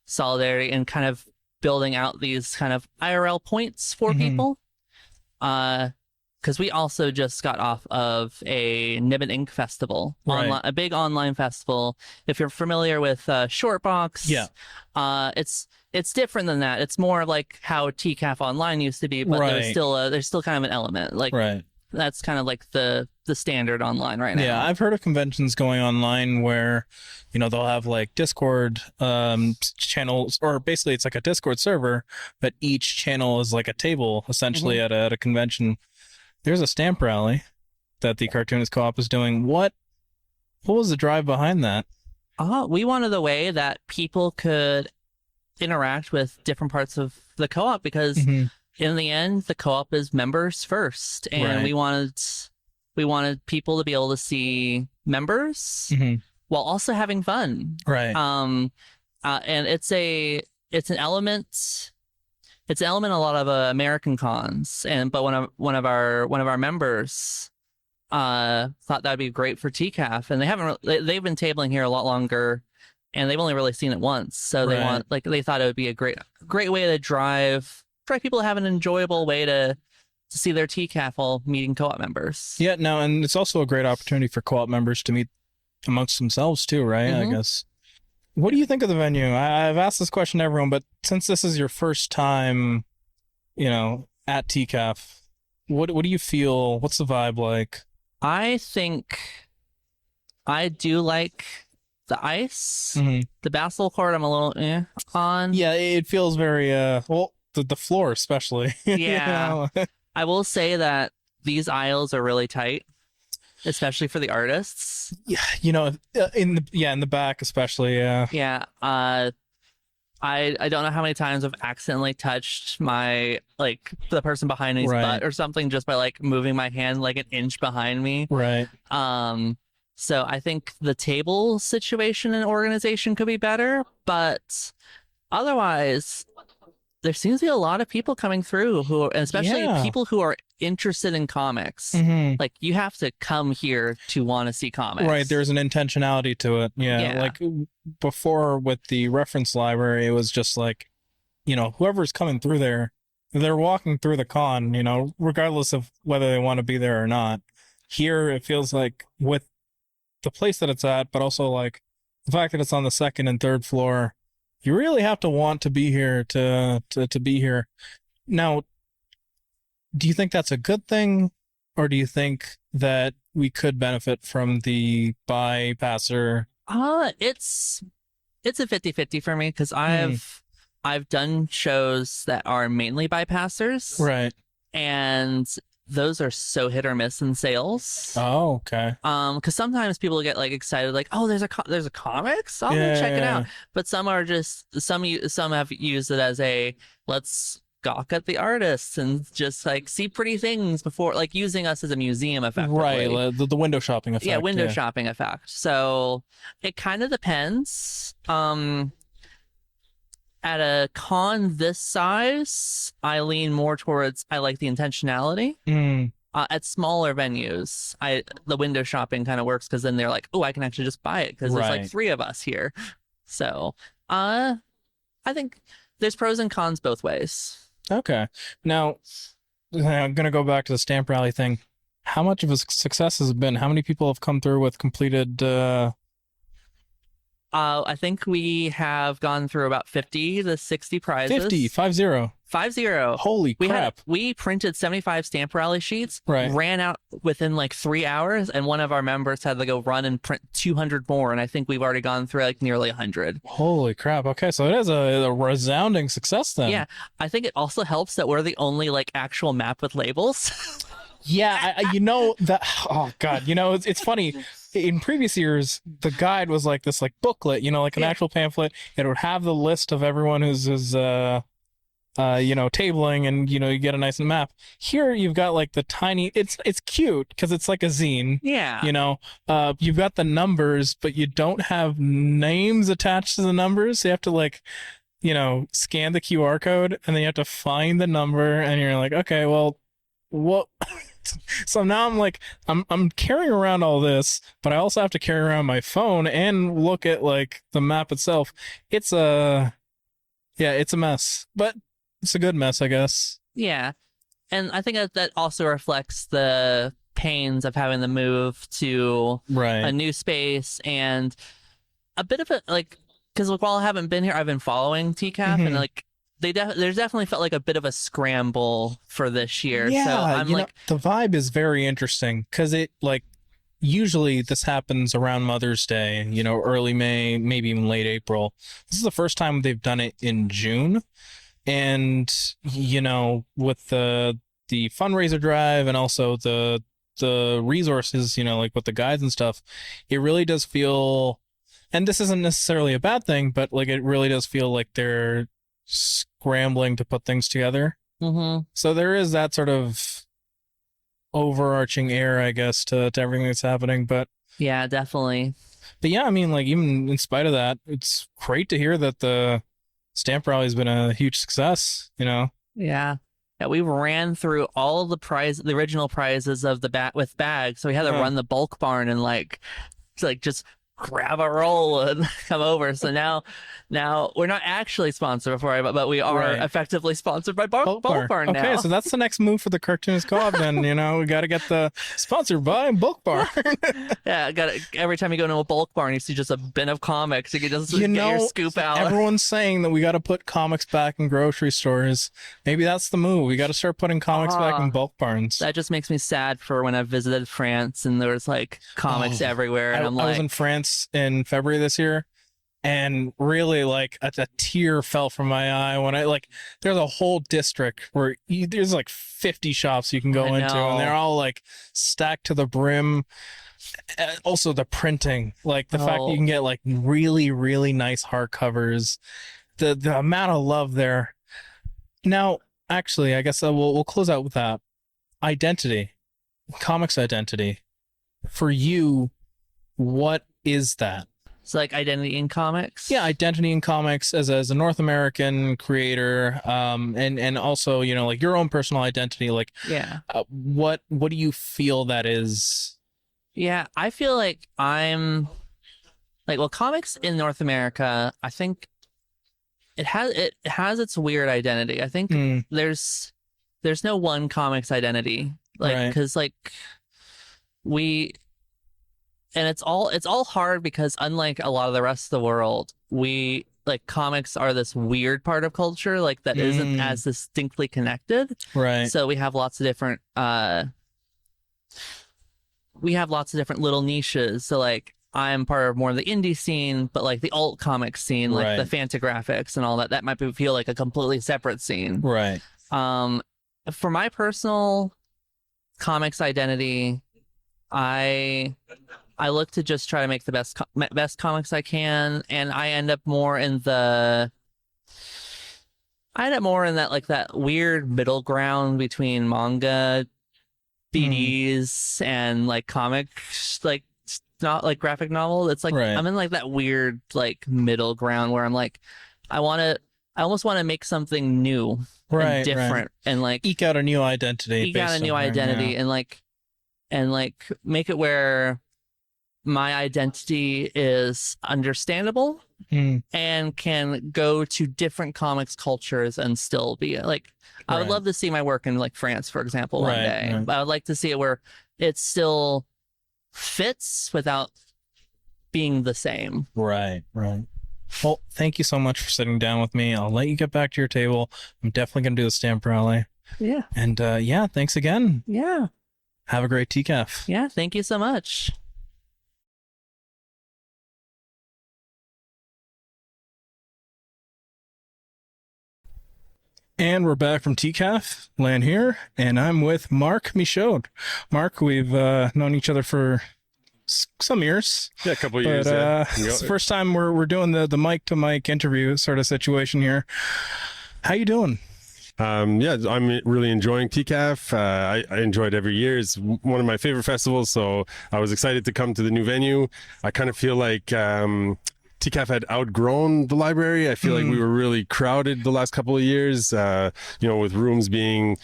solidarity and kind of building out these kind of IRL points for people. Because we also just got off of a Nib and Ink festival, a big online festival. If you're familiar with Shortbox, it's different than that. It's more like how TCAF Online used to be, but there's still kind of an element. That's kind of like the standard online right now. Yeah, I've heard of conventions going online where, they'll have like Discord channels, or basically it's like a Discord server, but each channel is like a table essentially at a convention. There's a stamp rally that the Cartoonist Co-op is doing. What was the drive behind that? We wanted a way that people could interact with different parts of the co-op, because in the end, the co-op is members first, and we wanted people to be able to see members while also having fun. Right. And it's an element. It's an element in a lot of American cons, but one of our members thought that'd be great for TCAF, and they've been tabling here a lot longer, and they've only really seen it once, so they thought it would be a great way to drive people to have an enjoyable way to see their TCAF while meeting co-op members. Yeah, no, and it's also a great opportunity for co-op members to meet amongst themselves too, right? I guess. What do you think of the venue? I've asked this question to everyone, but since this is your first time, at TCAF, what do you feel? What's the vibe like? I think I do like the ice. The basketball court, I'm a little on. Yeah, it feels very the floor especially. Yeah. I will say that these aisles are really tight, especially for the artists. Yeah, in the back especially. Yeah. I don't know how many times I've accidentally touched the person behind me's butt or something just by moving my hand an inch behind me. Right. So I think the table situation and organization could be better, but otherwise there seems to be a lot of people coming through especially people who are interested in comics. You have to come here to want to see comics. Right. There's an intentionality to it. Yeah. Like before with the reference library, it was just whoever's coming through there, they're walking through the con, regardless of whether they want to be there or not. Here, it feels like with the place that it's at, but also the fact that it's on the second and third floor, you really have to want to be here to be here. Now, do you think that's a good thing, or do you think that we could benefit from the bypasser? It's a 50-50 for me, because I've done shows that are mainly bypassers. Right. And those are so hit or miss in sales. Oh, okay. Because sometimes people get excited, oh, there's a comics, I'm gonna check it out. But some are just some have used it as let's gawk at the artists and just see pretty things before, using us as a museum effectively. Right, the window shopping effect. Yeah, window shopping effect. So it kind of depends. At a con this size, I lean more towards I like the intentionality. At smaller venues, the window shopping kind of works, because then they're oh, I can actually just buy it because there's 3 of us here. So I think there's pros and cons both ways. Okay. Now, I'm going to go back to the stamp rally thing. How much of a success has it been? How many people have come through with completed... I think we have gone through about 50 to 60 prizes. 50. 50. Holy crap. We printed 75 stamp rally sheets, right. Ran out within 3 hours, and one of our members had to go run and print 200 more, and I think we've already gone through nearly 100. Holy crap. Okay, so it is a resounding success then. Yeah, I think it also helps that we're the only actual map with labels. Yeah, oh god, it's funny. In previous years, the guide was this booklet, an actual pamphlet. It would have the list of everyone who's tabling, and you get a nice map. Here you've got the tiny. It's cute because it's like a zine. Yeah. You've got the numbers, but you don't have names attached to the numbers. You have to scan the QR code, and then you have to find the number, and you're okay, well, what? So now I'm carrying around all this, but I also have to carry around my phone and look at the map itself. It's a mess, but it's a good mess, I guess. Yeah. And I think that also reflects the pains of having to move to a new space, and a bit of it, because while I haven't been here, I've been following TCAF, and there's definitely felt a bit of a scramble for this year. Yeah, so I'm the vibe is very interesting, because it usually this happens around Mother's Day, early May, maybe even late April. This is the first time they've done it in June, and with the fundraiser drive and also the resources, with the guides and stuff, it really does feel and this isn't necessarily a bad thing, but like it really does feel like they're scrambling to put things together. Mm-hmm. So there is that sort of overarching air, I guess, to everything that's happening. But Yeah, definitely. yeah, I mean, like even in spite of that, it's great to hear that the stamp rally has been a huge success. Yeah. Yeah, we ran through all the original prizes of the with bags. So we had to run the bulk barn and just grab a roll and come over. So now we're not actually sponsored but we are effectively sponsored by Bulk Barn now. Okay, so that's the next move for the Cartoonist Co-op then, we got to get the sponsored by Bulk Barn. Yeah, every time you go into a Bulk Barn, you see just a bin of comics. You can just get your scoop out. Everyone's saying that we got to put comics back in grocery stores. Maybe that's the move. We got to start putting comics back in Bulk Barns. That just makes me sad for when I visited France and there was like comics everywhere. And I was in France in February this year, and really like a tear fell from my eye when there's a whole district where there's like 50 shops you can go into, and they're all like stacked to the brim. Also the printing, like the fact that you can get like really, really nice hardcovers, the amount of love there. Now, actually, I guess we'll close out with that. Identity, comics identity. For you, what is that? It's like identity in comics. Yeah, identity in comics as a North American creator, and also like your own personal identity. Like, what do you feel that is? Yeah, I feel like I'm like, well, comics in North America, I think it has its weird identity. I think there's no one comics identity, like because and it's all hard because unlike a lot of the rest of the world, we like comics are this weird part of culture like that isn't as distinctly connected. Right. So we have lots of different little niches. So like I'm part of more of the indie scene, but like the alt comic scene, like the Fantagraphics and all that might feel like a completely separate scene. Right. For my personal comics identity, I look to just try to make the best comics I can, and I end up more in that like that weird middle ground between manga, BDs, and like comics, like not like graphic novel. It's like I'm in like that weird like middle ground where I'm like, I almost want to make something new, and different, and like eke out a new identity, and make it where my identity is understandable and can go to different comics cultures and still be like, I would love to see my work in like France, for example, one day. But I would like to see it where it still fits without being the same. Right. Well, thank you so much for sitting down with me. I'll let you get back to your table. I'm definitely going to do the stamp rally. Yeah. And thanks again. Yeah. Have a great TCAF. Yeah, thank you so much. And we're back from TCAF, Lan here, and I'm with Mark Michaud. Mark, we've known each other for some years. Yeah, a couple of years. It's the first time we're doing the mic-to-mic interview sort of situation here. How you doing? I'm really enjoying TCAF. I enjoy it every year. It's one of my favorite festivals, so I was excited to come to the new venue. I kind of feel like TCAF had outgrown the library. I feel like we were really crowded the last couple of years, with rooms being,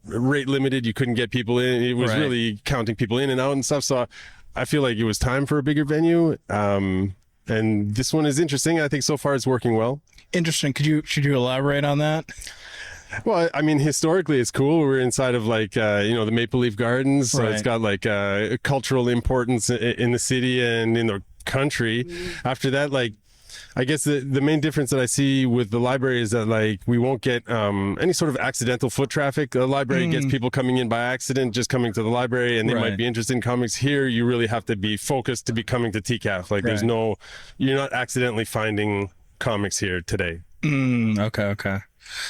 rate limited. You couldn't get people in. It was really counting people in and out and stuff. So I feel like it was time for a bigger venue. And this one is interesting. I think so far it's working well. Interesting. Should you elaborate on that? Well, I mean, historically, it's cool. We're inside of like, the Maple Leaf Gardens. So it's got like a cultural importance in the city and in the country. After that, like, I guess the main difference that I see with the library is that like we won't get any sort of accidental foot traffic. The library gets people coming in by accident, just coming to the library, and they might be interested in comics. Here, you really have to be focused to be coming to TCAF. Like, you're not accidentally finding comics here today. Okay.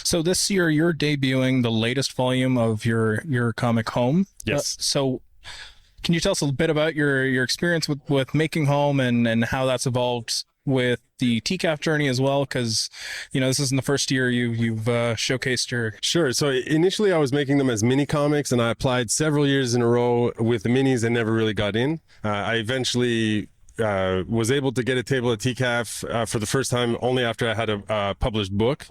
So this year you're debuting the latest volume of your comic Home. Yes. So Can you tell us a bit about your experience with making home and how that's evolved with the TCAF journey as well? Because, this isn't the first year you've showcased your... Sure. So initially I was making them as mini comics, and I applied several years in a row with the minis and never really got in. I eventually was able to get a table at TCAF for the first time only after I had a published book.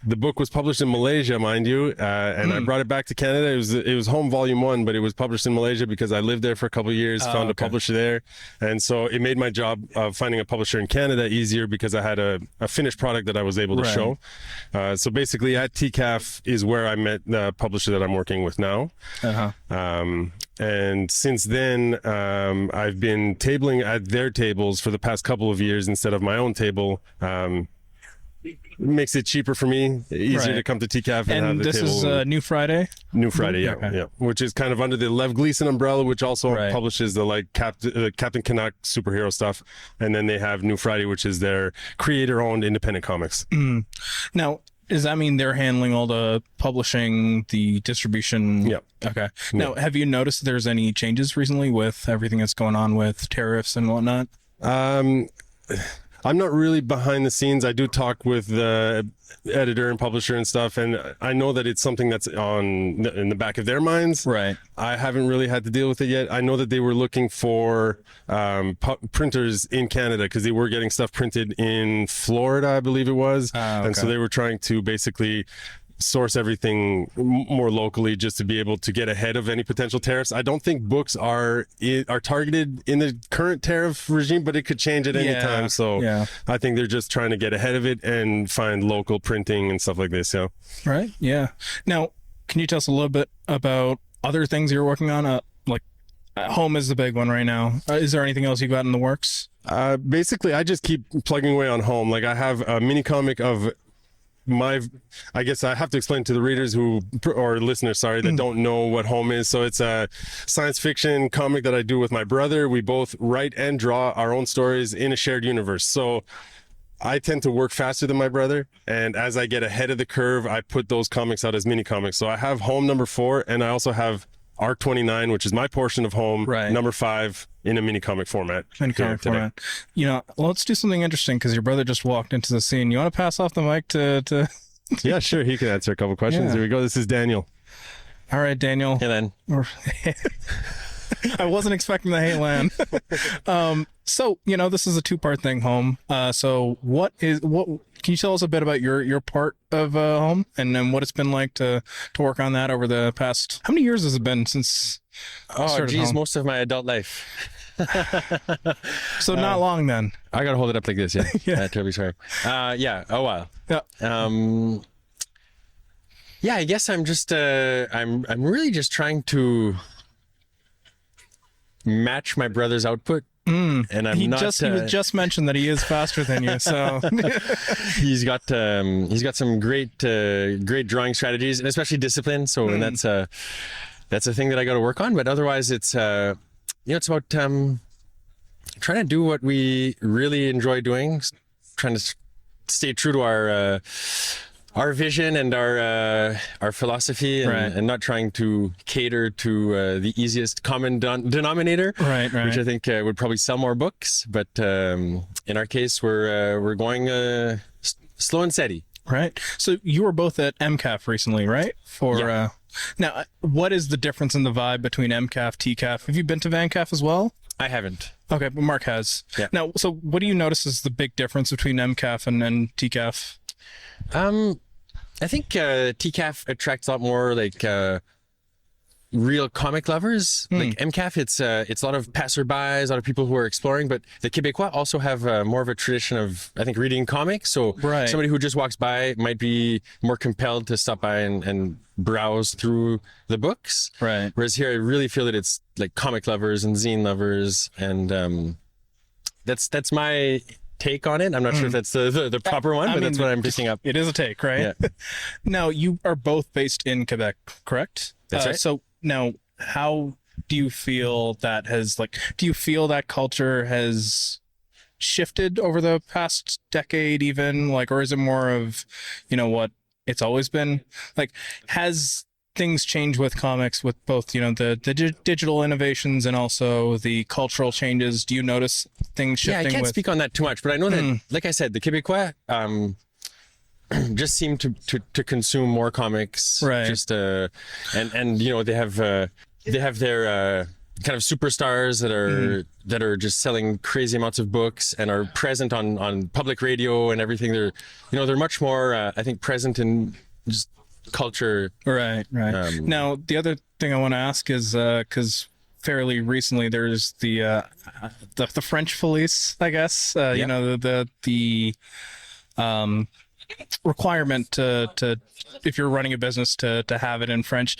The book was published in Malaysia, mind you, and I brought it back to Canada. It was home volume 1, but it was published in Malaysia because I lived there for a couple of years, found a publisher there. And so it made my job of finding a publisher in Canada easier because I had a finished product that I was able to show. So basically at TCAF is where I met the publisher that I'm working with now. And since then, I've been tabling at their tables for the past couple of years instead of my own table. Makes it cheaper for me, easier to come to TCAF and have the this table. Is New Friday? New Friday, yeah. Which is kind of under the Lev Gleason umbrella, which also publishes the Captain Canuck superhero stuff. And then they have New Friday, which is their creator-owned independent comics. Now, does that mean they're handling all the publishing, the distribution? Yeah. Okay. Now, have you noticed there's any changes recently with everything that's going on with tariffs and whatnot? I'm not really behind the scenes. I do talk with the editor and publisher and stuff, and I know that it's something that's in the back of their minds. Right. I haven't really had to deal with it yet. I know that they were looking for printers in Canada because they were getting stuff printed in Florida, I believe it was. And so they were trying to basically source everything more locally just to be able to get ahead of any potential tariffs. I don't think books are targeted in the current tariff regime, but it could change at any time. So I think they're just trying to get ahead of it and find local printing and stuff like this. Right. Yeah. Now, can you tell us a little bit about other things you're working on? Like home is the big one right now. Is there anything else you got in the works? Basically, I just keep plugging away on home. Like I have a mini comic of I guess I have to explain to the readers or listeners, that don't know what home is. So it's a science fiction comic that I do with my brother. We both write and draw our own stories in a shared universe. So I tend to work faster than my brother. And as I get ahead of the curve, I put those comics out as mini comics. So I have home number 4, and I also have Arc 29, which is my portion of home, number 5 in a mini comic format. Let's do something interesting because your brother just walked into the scene. You want to pass off the mic to... Yeah, sure. He can answer a couple questions. Here we go. This is Daniel. All right, Daniel. Hey, then. I wasn't expecting the hey, Lan. So, this is a 2-part thing, home. So can you tell us a bit about your part of home and then what it's been like to work on that over the past, how many years has it been since? Most of my adult life. So not long then. I gotta hold it up like this, terribly sorry. A while. I guess I'm just I'm really just trying to match my brother's output. And he was just mentioned that he is faster than you, so he's got some great drawing strategies and especially discipline. So and that's a thing that I got to work on. But otherwise, it's it's about trying to do what we really enjoy doing, trying to stay true to our vision and our philosophy, and not trying to cater to the easiest common denominator, right. Which I think would probably sell more books. But in our case, we're going slow and steady. Right. So you were both at MCAF recently, right? Now, what is the difference in the vibe between MCAF, TCAF? Have you been to VanCAF as well? I haven't. Okay, but Mark has. Yeah. Now, so what do you notice is the big difference between MCAF and TCAF? I think TCAF attracts a lot more real comic lovers. Like MCAF, it's a lot of passerbys, a lot of people who are exploring. But the Québécois also have more of a tradition of, I think, reading comics. So somebody who just walks by might be more compelled to stop by and browse through the books. Right. Whereas here, I really feel that it's like comic lovers and zine lovers, and that's my take on it. I'm not sure if that's the proper one, but that's what I'm picking up. It is a take, right? Yeah. Now, you are both based in Quebec, correct? That's right. So now, how do you feel that do you feel that culture has shifted over the past decade even, or is it more of, what it's always been? Has things change with comics, with both, you know, the digital innovations and also the cultural changes? Do you notice things shifting? Yeah, I can't speak on that too much, but I know that, like I said, the Québécois just seem to consume more comics. Right. Just and you know, they have their kind of superstars that are just selling crazy amounts of books and are present on public radio and everything. They're much more I think present in just culture. Right. Now, the other thing I want to ask is because fairly recently there's the French police, I guess. You know, the requirement to if you're running a business to have it in French.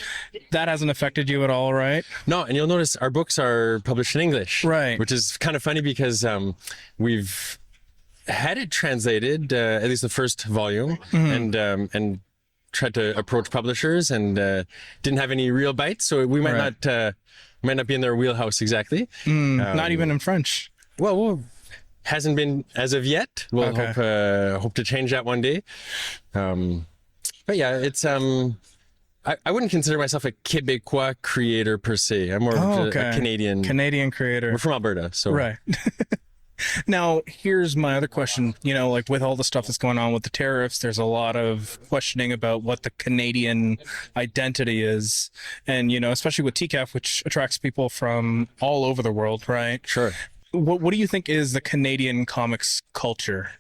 That hasn't affected you at all, right? No, and you'll notice our books are published in English, right? Which is kind of funny because we've had it translated, at least the first volume, and tried to approach publishers and didn't have any real bites, so we might not be in their wheelhouse exactly. Not even in French. Well, hasn't been as of yet. We'll hope to change that one day. But yeah, it's I wouldn't consider myself a Québécois creator per se. I'm more of a Canadian creator. We're from Alberta, so right. Now, here's my other question. You know, like with all the stuff that's going on with the tariffs, there's a lot of questioning about what the Canadian identity is. And, you know, especially with TCAF, which attracts people from all over the world, right? Sure. What do you think is the Canadian comics culture?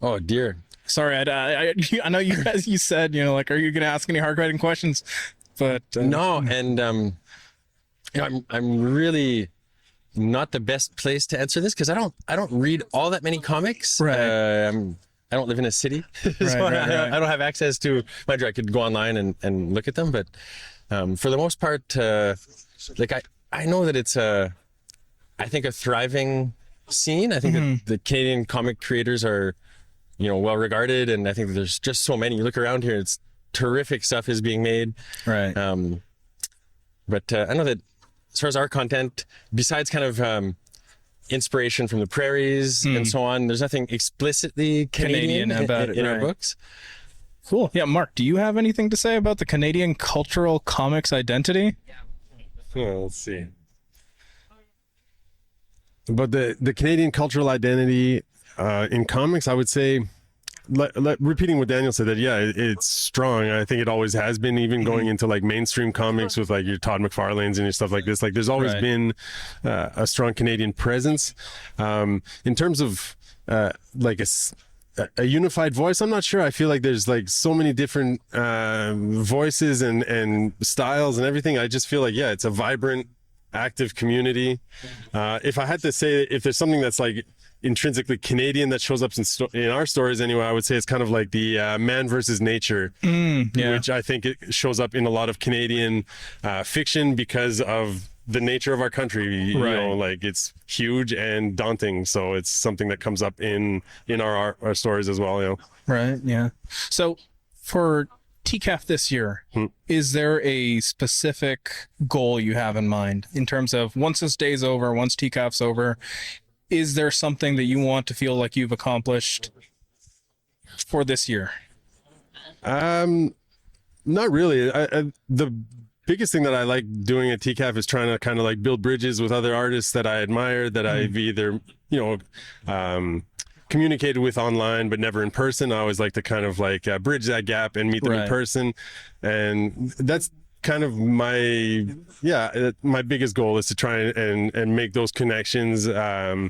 Oh, dear. Sorry, I know you said, you know, like, are you going to ask any hard-hitting questions? But no, and you know, I'm really not the best place to answer this because I don't read all that many comics. Right. I don't live in a city, so I don't have access to. Mind you, I could go online and look at them, but for the most part, like I know that it's I think a thriving scene. I think that the Canadian comic creators are, you know, well regarded, and I think that there's just so many. You look around here, it's terrific stuff is being made. Right. But I know that as far as our content, besides kind of inspiration from the prairies and so on, there's nothing explicitly Canadian about it in our books. Cool. Yeah, Mark, do you have anything to say about the Canadian cultural comics identity? Well, let's see. But the Canadian cultural identity in comics, I would say, repeating what Daniel said, that it's strong. I think it always has been, even going into like mainstream comics with like your Todd McFarlane's and your stuff like this. Like there's always been a strong Canadian presence. In terms of like a unified voice, I'm not sure. I feel like there's like so many different voices and styles and everything. I just feel like it's a vibrant, active community. If I had to say, if there's something that's like intrinsically Canadian that shows up in our stories anyway, I would say it's kind of like the man versus nature, which I think it shows up in a lot of Canadian fiction because of the nature of our country. You know, like it's huge and daunting, so it's something that comes up in our stories as well, you know. Right. Yeah. So for TCAF this year, is there a specific goal you have in mind in terms of once this day's over, once TCAF's over, is there something that you want to feel like you've accomplished for this year? Not really. The biggest thing that I like doing at TCAF is trying to kind of like build bridges with other artists that I admire, that I've either, you know, communicated with online but never in person. I always like to kind of like bridge that gap and meet them in person, and that's kind of my biggest goal, is to try and make those connections. I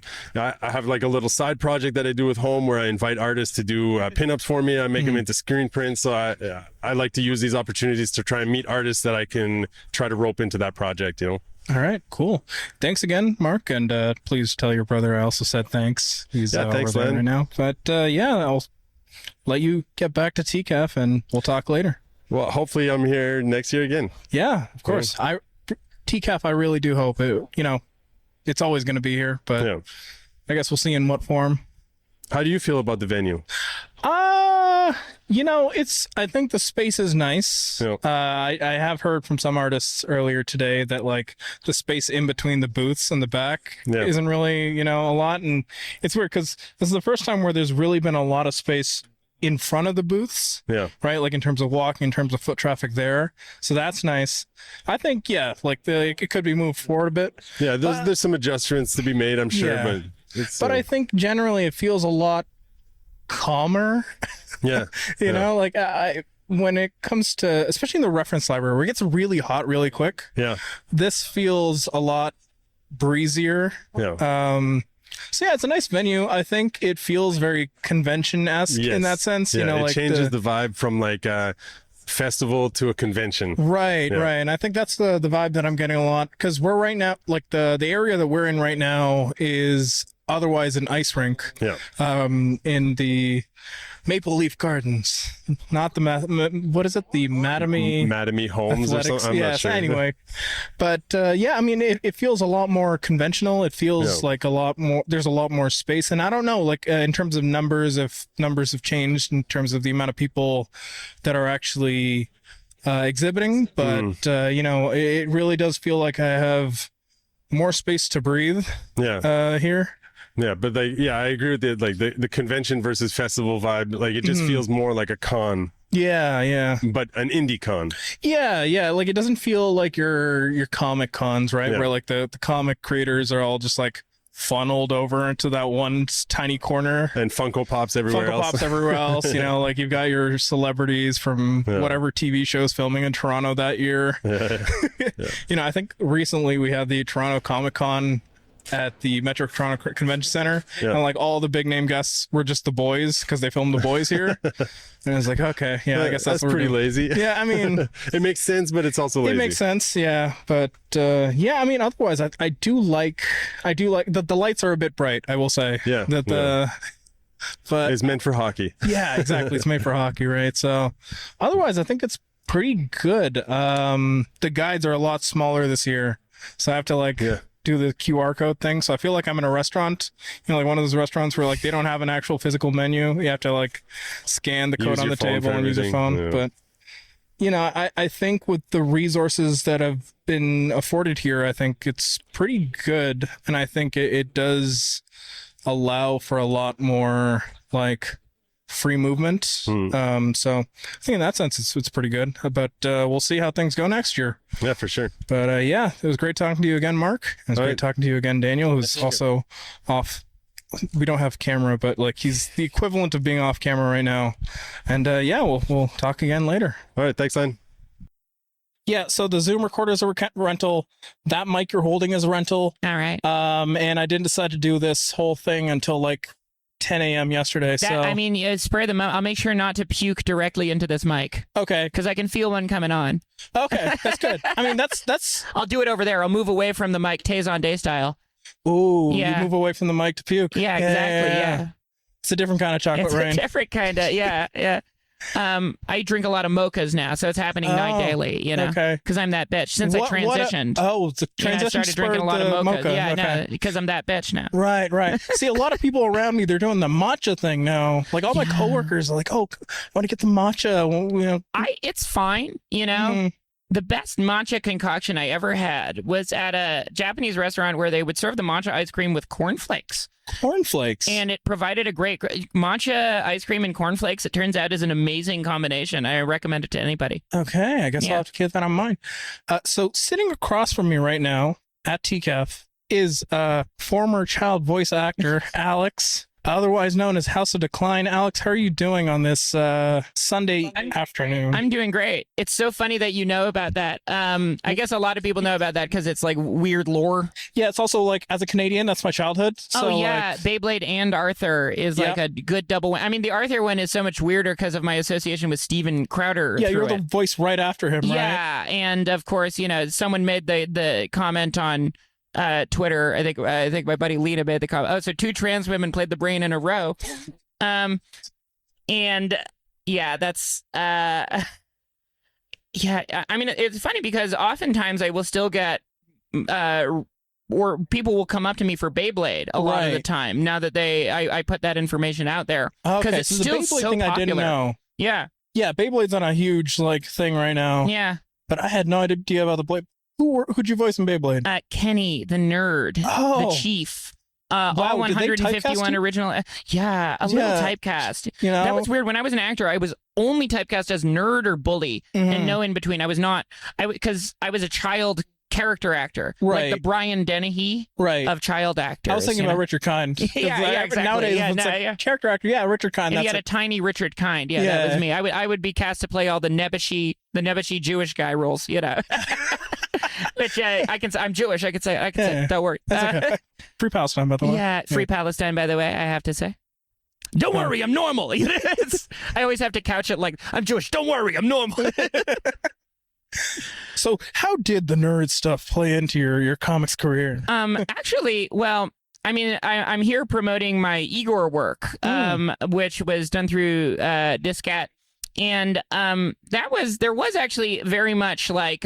have like a little side project that I do with home where I invite artists to do pinups for me. I make them into screen prints, so I like to use these opportunities to try and meet artists that I can try to rope into that project, you know. All right, cool. Thanks again, Mark, and please tell your brother I also said thanks. He's thanks, over there right now. But I'll let you get back to TCAF, and we'll talk later. Well, hopefully I'm here next year again. Yeah, of course. TCAF, I really do hope it. You know, it's always going to be here, but I guess we'll see in what form. How do you feel about the venue? You know, I think the space is nice. Yeah. I have heard from some artists earlier today that like the space in between the booths and the back isn't really, you know, a lot. And it's weird because this is the first time where there's really been a lot of space in front of the booths. Yeah. Right, like in terms of walking, in terms of foot traffic there. So that's nice. I think, yeah, like it could be moved forward a bit. Yeah, there's some adjustments to be made, I'm sure, Yeah. but it's. But I think generally it feels a lot calmer. Yeah. You know, like when it comes to, especially in the reference library where it gets really hot really quick, Yeah. this feels a lot breezier. Yeah. So yeah, it's a nice venue. I think it feels very convention-esque in that sense. Yeah, You know, it like changes the vibe from like a festival to a convention. Right, Yeah. right. And I think that's the vibe that I'm getting a lot, because we're right now, like the area that we're in right now is otherwise an ice rink. Yeah. In the Maple Leaf Gardens, not the what is it? The Mattamy Homes or Athletics. something. I'm Yes, not sure. anyway. But yeah, I mean, it feels a lot more conventional. It feels like a lot more, there's a lot more space. And I don't know, like in terms of numbers, if numbers have changed in terms of the amount of people that are actually exhibiting. But, you know, it really does feel like I have more space to breathe here. Yeah, but like, yeah, I agree with it. Like the convention versus festival vibe, like it just feels more like a con. Yeah, yeah. But an indie con. Yeah, yeah. Like it doesn't feel like your comic cons, right? Yeah. Where like the comic creators are all just like funneled over into that one tiny corner. And Funko Pops everywhere else. Funko Pops everywhere else. You know, like you've got your celebrities from whatever TV shows filming in Toronto that year. You know, I think recently we had the Toronto Comic Con at the Metro Toronto Convention Center, and like all the big name guests were just the boys because they filmed the boys here. And I was like, okay, yeah, I guess that's what pretty lazy. Yeah, I mean, it makes sense, but it's also lazy. it makes sense, yeah. But yeah, I mean, otherwise, I do like the lights are a bit bright. I will say, Yeah, that but it's meant for hockey. yeah, exactly, it's made for hockey, right? So, otherwise, I think it's pretty good. The guides are a lot smaller this year, so I have to like. Do the QR code thing. So I feel like I'm in a restaurant, you know, like one of those restaurants where like they don't have an actual physical menu. You have to like scan the code on the table and use your phone. Yeah. But, you know, I think with the resources that have been afforded here, I think it's pretty good. And I think it does allow for a lot more like free movement. So I think in that sense it's pretty good, but we'll see how things go next year. Yeah, for sure. But yeah, it was great talking to you again, Mark. It was great talking to you again, Daniel, who's also off. We don't have camera, but like he's the equivalent of being off camera right now. And yeah, we'll talk again later. All right, thanks, Len. Yeah, so the Zoom recorder is a rental. That mic you're holding is a rental. All right. And I didn't decide to do this whole thing until like 10 a.m. yesterday. So I mean, spray them out. I'll make sure not to puke directly into this mic. Okay. Because I can feel one coming on. Okay, that's good. I mean, that's. I'll do it over there. I'll move away from the mic, Tazon Day style. Ooh, Yeah. you move away from the mic to puke. Yeah, exactly. Yeah. It's a different kind of chocolate It's rain. a different kind of, yeah. I drink a lot of mochas now, so it's happening night daily, you know? Okay. Because I'm that bitch. Since I transitioned. It's a transition. I started drinking a lot of mocha. Yeah, no, because I'm that bitch now. Right. See, a lot of people around me, they're doing the matcha thing now. Like all my coworkers are like, "Oh, I want to get the matcha." Well, you know, It's fine, you know? The best matcha concoction I ever had was at a Japanese restaurant where they would serve the matcha ice cream with cornflakes. Cornflakes. And it provided a great matcha ice cream and cornflakes. It turns out is an amazing combination. I recommend it to anybody. Okay, I guess I'll have to keep that on mind. So sitting across from me right now at TCAF is former child voice actor Alex, otherwise known as Haus of Decline. Alex, how are you doing on this Sunday afternoon? I'm doing great. It's so funny that you know about that. I guess a lot of people know about that because it's like weird lore. Yeah, it's also like, as a Canadian, that's my childhood. So, oh, yeah. like, Beyblade and Arthur is like a good double. I mean, the Arthur one is so much weirder because of my association with Steven Crowder. Yeah, you're the voice right after him, right? Yeah, and of course, you know, someone made the comment on Twitter. I think my buddy Lena made the comment. Oh, so 2 trans women played the brain in a row. And yeah, that's yeah. I mean, it's funny because oftentimes I will still get or people will come up to me for Beyblade a lot of the time now that I put that information out there because it's so still the Beyblade so thing popular. I didn't know. Yeah, Beyblade's on a huge like thing right now. yeah. But I had no idea about the Blade. Who'd you voice in Beyblade? Kenny, the nerd, the chief. all did they typecast 151 you? original. Yeah, a little typecast. You know, That was weird. When I was an actor, I was only typecast as nerd or bully, and no in between. I was not. Because I was a child character actor, like the Brian Dennehy of child actors. I was thinking about Richard Kind. Yeah, exactly. Nowadays, Yeah, it's like character actor. Yeah, Richard Kind. And That's he had a tiny Richard Kind. Yeah, that was me. I would be cast to play all the nebbishy Jewish guy roles. You know. Which I can say I'm Jewish. I can say don't worry. That's okay. Free Palestine, by the way. Yeah, free Palestine, by the way. I have to say. Don't worry, I'm normal. I always have to couch it like I'm Jewish. Don't worry, I'm normal. So, how did the nerd stuff play into your comics career? Actually, well, I mean, I'm here promoting my Igor work, which was done through Discat, and there was actually very much like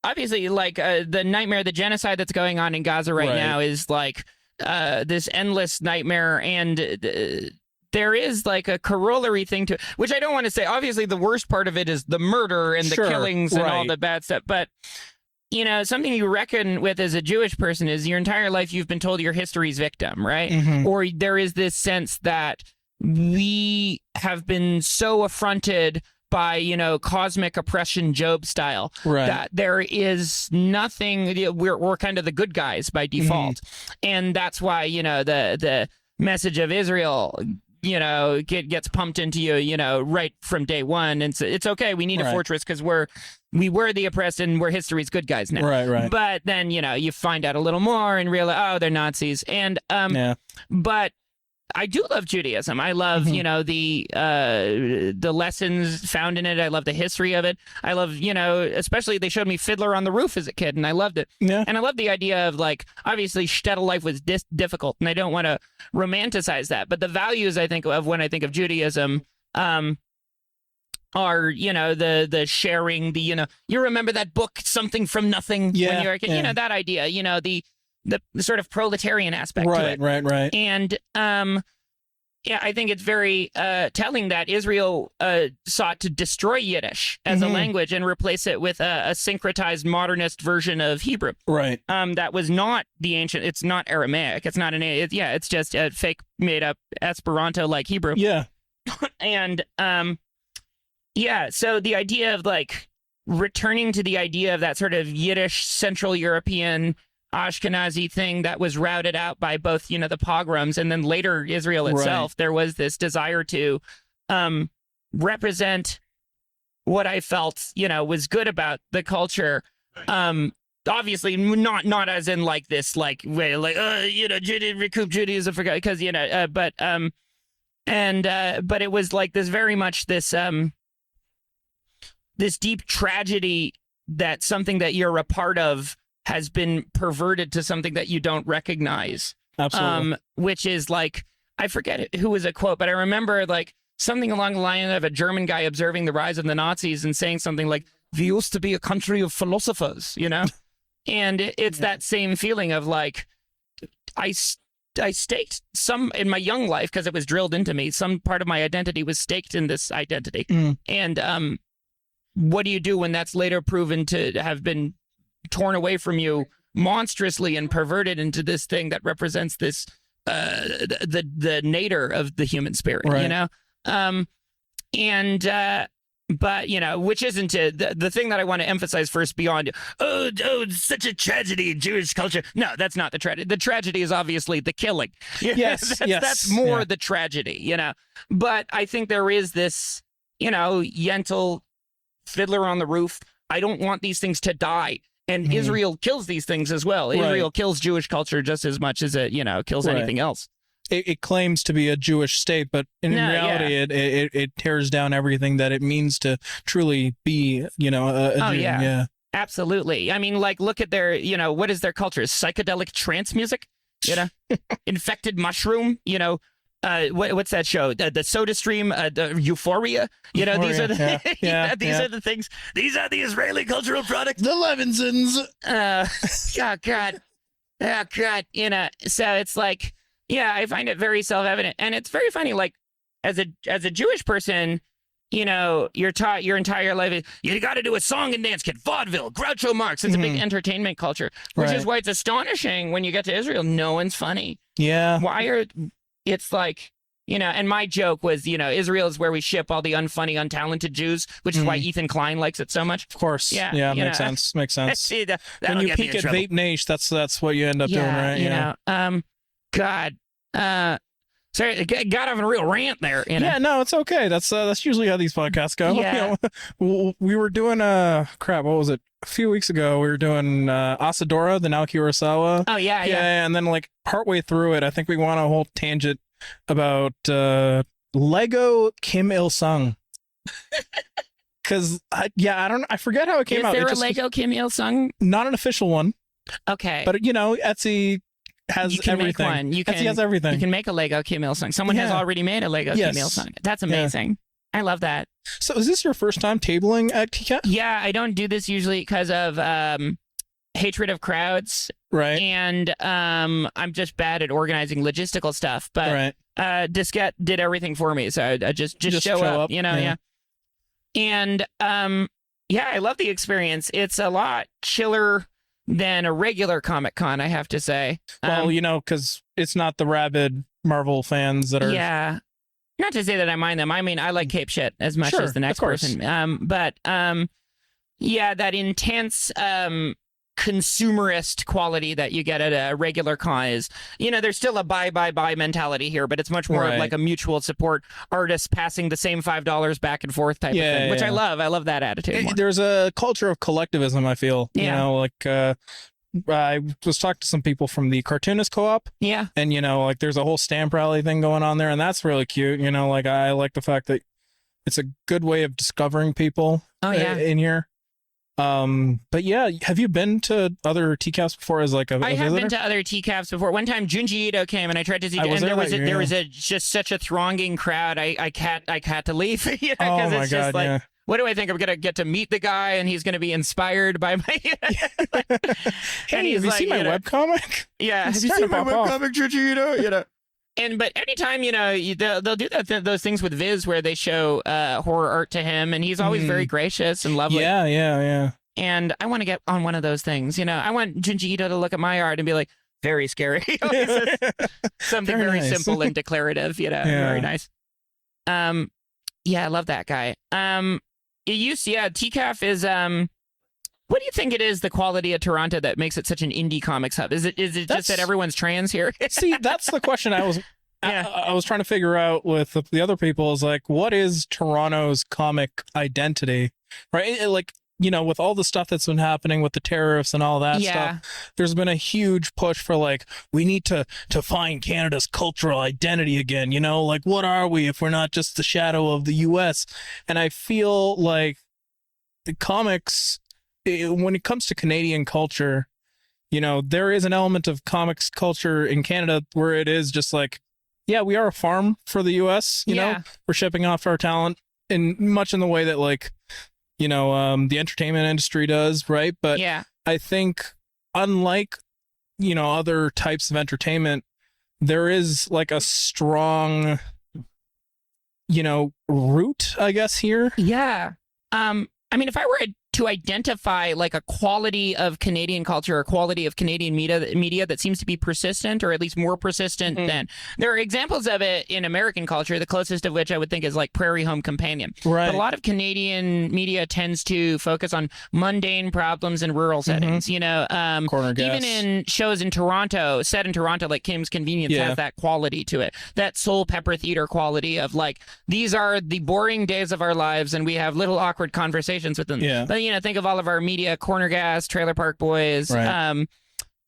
obviously like the nightmare, the genocide that's going on in Gaza right now is like this endless nightmare, and there is like a corollary thing to it, which I don't want to say. Obviously, the worst part of it is the murder and the killings and all the bad stuff. But, you know, something you reckon with as a Jewish person is your entire life you've been told you're history's victim, right? Or there is this sense that we have been so affronted by, you know, cosmic oppression, Job style, that there is nothing. We're kind of the good guys by default. And that's why, you know, the message of Israel, you know, gets pumped into you, you know, right from day one. And so it's okay. We need a fortress because we were the oppressed and we're history's good guys now. Right. But then, you know, you find out a little more and realize, oh, they're Nazis. And, but I do love Judaism. I love, you know, the lessons found in it. I love the history of it. I love, you know, especially they showed me Fiddler on the Roof as a kid, and I loved it. Yeah. And I love the idea of, like, obviously shtetl life was difficult, and I don't want to romanticize that. But the values I think of when I think of Judaism are, you know, the sharing, the, you know, you remember that book, Something from Nothing, when you were a kid, you know, that idea, you know, the sort of proletarian aspect to it. Right. And yeah, I think it's very telling that Israel sought to destroy Yiddish as a language and replace it with a syncretized modernist version of Hebrew. Right. That was not the ancient. It's not Aramaic. It's not it's just a fake made up Esperanto like Hebrew. Yeah. And so the idea of like returning to the idea of that sort of Yiddish Central European Ashkenazi thing that was routed out by both, you know, the pogroms and then later Israel itself. There was this desire to represent what I felt, you know, was good about the culture. Obviously not as in like this, like way, like, you know, recoup Judaism for, because, you know, but it was like this very much this this deep tragedy that something that you're a part of has been perverted to something that you don't recognize. Absolutely. Which is like, I forget who was a quote, but I remember like something along the line of a German guy observing the rise of the Nazis and saying something like, "We used to be a country of philosophers," you know? And it's that same feeling of like, I staked some in my young life, because it was drilled into me. Some part of my identity was staked in this identity. And what do you do when that's later proven to have been torn away from you monstrously and perverted into this thing that represents this the nadir of the human spirit, you know? But, you know, which isn't the thing that I want to emphasize first beyond, it's such a tragedy in Jewish culture. No, that's not the tragedy. The tragedy is obviously the killing. That's more the tragedy, you know? But I think there is this, you know, Yentl, Fiddler on the Roof. I don't want these things to die. And Israel kills these things as well. Israel kills Jewish culture just as much as it, you know, kills anything else. It claims to be a Jewish state, but in reality, it tears down everything that it means to truly be, you know, a Jew. Yeah, absolutely. I mean, like, look at their, you know, what is their culture? Psychedelic trance music, you know, infected mushroom, you know. What's that show? The Soda Stream, the Euphoria. You know, these are the these are the things. These are the Israeli cultural products. The Levinsons. God. You know, so it's like, yeah, I find it very self-evident, and it's very funny. Like, as a Jewish person, you know, you're taught your entire life, you got to do a song and dance kid, vaudeville, Groucho Marx. It's a big entertainment culture, which is why it's astonishing when you get to Israel, no one's funny. Yeah. It's like, you know, and my joke was, you know, Israel is where we ship all the unfunny, untalented Jews, which is why Ethan Klein likes it so much. Of course. Yeah, makes sense. Makes sense. See, when you peak at Vape Nation, that's what you end up doing, right? You know, God, sorry, got off on a real rant there. You know? Yeah, no, it's okay. That's usually how these podcasts go. Yeah. You know, we were doing what was it? A few weeks ago, we were doing Asadora, the Naoki Urasawa. Oh yeah. And then like partway through it, I think we went on a whole tangent about Lego Kim Il Sung. Because I forget how it came out. Is there a Lego Kim Il Sung? Not an official one. Okay. But you know, Etsy has everything. Make one. Etsy has everything. You can make a Lego Kim Il Sung. Someone has already made a Lego Kim Il Sung. That's amazing. I love that. So is this your first time tabling at TCAF? Yeah, I don't do this usually because of hatred of crowds. Right. And I'm just bad at organizing logistical stuff. But Diskette did everything for me. So I just show up, you know, yeah. And I love the experience. It's a lot chiller than a regular Comic Con, I have to say. Well, you know, because it's not the rabid Marvel fans that are... Yeah. Not to say that I mind them. I mean, I like Cape shit as much as the next person. But that intense consumerist quality that you get at a regular con is, you know, there's still a buy mentality here, but it's much more of like a mutual support, artists passing the same $5 back and forth type of thing, which I love. I love that attitude more. There's a culture of collectivism, I feel. You know, like I was talking to some people from the Cartoonist Co-op. Yeah. And, you know, like there's a whole stamp rally thing going on there, and that's really cute. You know, like I like the fact that it's a good way of discovering people in here. But yeah, have you been to other TCAFs before as like a I have visitor? been to other TCAFs before. One time Junji Ito came and I tried to see, and there was just such a thronging crowd. I had to leave. You know, oh my it's God, just like, what do I think? I'm going to get to meet the guy and he's going to be inspired by my... Hey, have you seen my webcomic? Yeah. Have you seen my webcomic, Junji Ito? You know? But anytime, you know, they'll do those things with Viz where they show horror art to him, and he's always very gracious and lovely. Yeah. And I want to get on one of those things. You know, I want Junji Ito to look at my art and be like, very scary. Something very nice. Simple and declarative, you know, very nice. I love that guy. TCAF is what do you think it is, the quality of Toronto that makes it such an indie comics hub? Is it just that everyone's trans here? See, that's the question I was trying to figure out with the other people is like, what is Toronto's comic identity? Right? Like, you know, with all the stuff that's been happening with the tariffs and all that stuff, there's been a huge push for like, we need to find Canada's cultural identity again. You know, like, what are we if we're not just the shadow of the US? And I feel like the comics, when it comes to Canadian culture, you know, there is an element of comics culture in Canada where it is just like, yeah, we are a farm for the US, you know, we're shipping off our talent in much in the way that like, you know, the entertainment industry does, right? But I think unlike, you know, other types of entertainment, there is like a strong, you know, root, I guess, here. Yeah. I mean, if I were to identify like a quality of Canadian culture or quality of Canadian media that seems to be persistent, or at least more persistent than, there are examples of it in American culture, the closest of which I would think is like Prairie Home Companion. Right. But a lot of Canadian media tends to focus on mundane problems in rural settings, you know, even in shows in Toronto, set in Toronto, like Kim's Convenience has that quality to it, that soul pepper theater quality of like, these are the boring days of our lives and we have little awkward conversations with them. But, you know, think of all of our media, Corner Gas, Trailer Park Boys,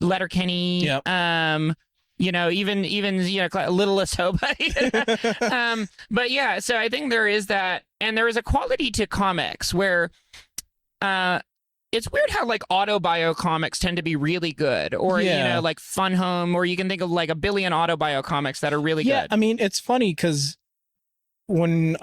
Letterkenny, you know, even you know, Little Asoba. But yeah, so I think there is that, and there is a quality to comics where it's weird how like autobio comics tend to be really good, or you know, like Fun Home, or you can think of like a billion autobio comics that are really good. I mean, it's funny because when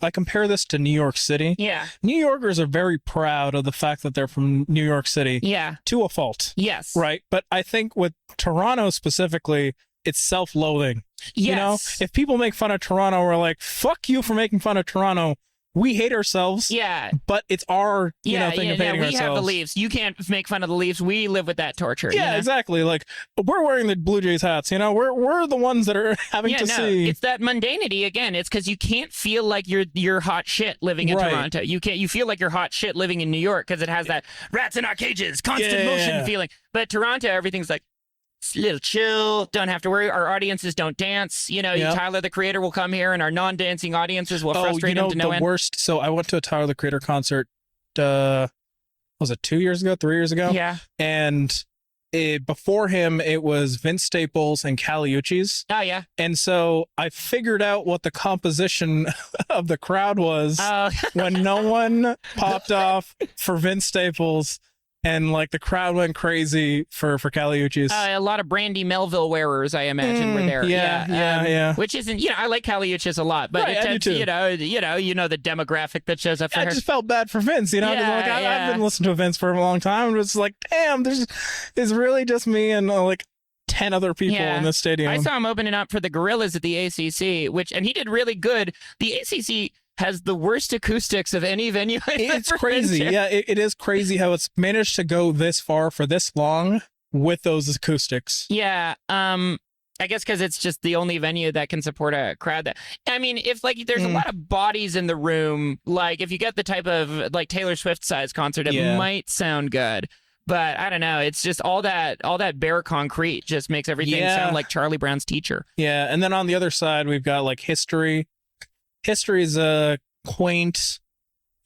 I compare this to New York City. New Yorkers are very proud of the fact that they're from New York City. To a fault. Right. But I think with Toronto specifically, it's self-loathing. You know, if people make fun of Toronto, we're like, fuck you for making fun of Toronto. we hate ourselves. Yeah. But it's our thing of hating we ourselves. have the Leafs. You can't make fun of the Leafs. We live with that torture. Yeah, you know? exactly. Like we're wearing the Blue Jays hats. We're the ones that are having to see. It's that mundanity again. It's because you can't feel like you're hot shit living in Toronto. You can't. You feel like you're hot shit living in New York because it has that rats in our cages, constant motion feeling. But Toronto, everything's like a little chill. Don't have to worry. Our audiences don't dance. Tyler the Creator will come here, and our non-dancing audiences will frustrate him to no the end. worst. So I went to a Tyler the Creator concert. Was it 2 years ago? 3 years ago? Yeah. And before him, it was Vince Staples and Caliucci's. Oh, yeah. And so I figured out what the composition of the crowd was when no one popped off for Vince Staples and like the crowd went crazy for Caliucci's. A lot of Brandy Melville wearers, I imagine, were there. Yeah. Which isn't, I like Caliucci's a lot, but I do too. you know the demographic that shows up for I her. just felt bad for Vince, 'cause I've been listening to Vince for a long time, and it's like, damn, it's really just me and like 10 other people in this stadium. I saw him opening up for the Gorillas at the ACC, and he did really good. The ACC has the worst acoustics of any venue I've It's ever crazy. been to. Yeah, it is crazy how it's managed to go this far for this long with those acoustics. Yeah. I guess because it's just the only venue that can support a crowd that, if there's a lot of bodies in the room, like if you get the type of like Taylor Swift size concert, it might sound good. But I don't know. It's just all that bare concrete just makes everything sound like Charlie Brown's Teacher. Yeah. And then on the other side, we've got like History. History is a quaint,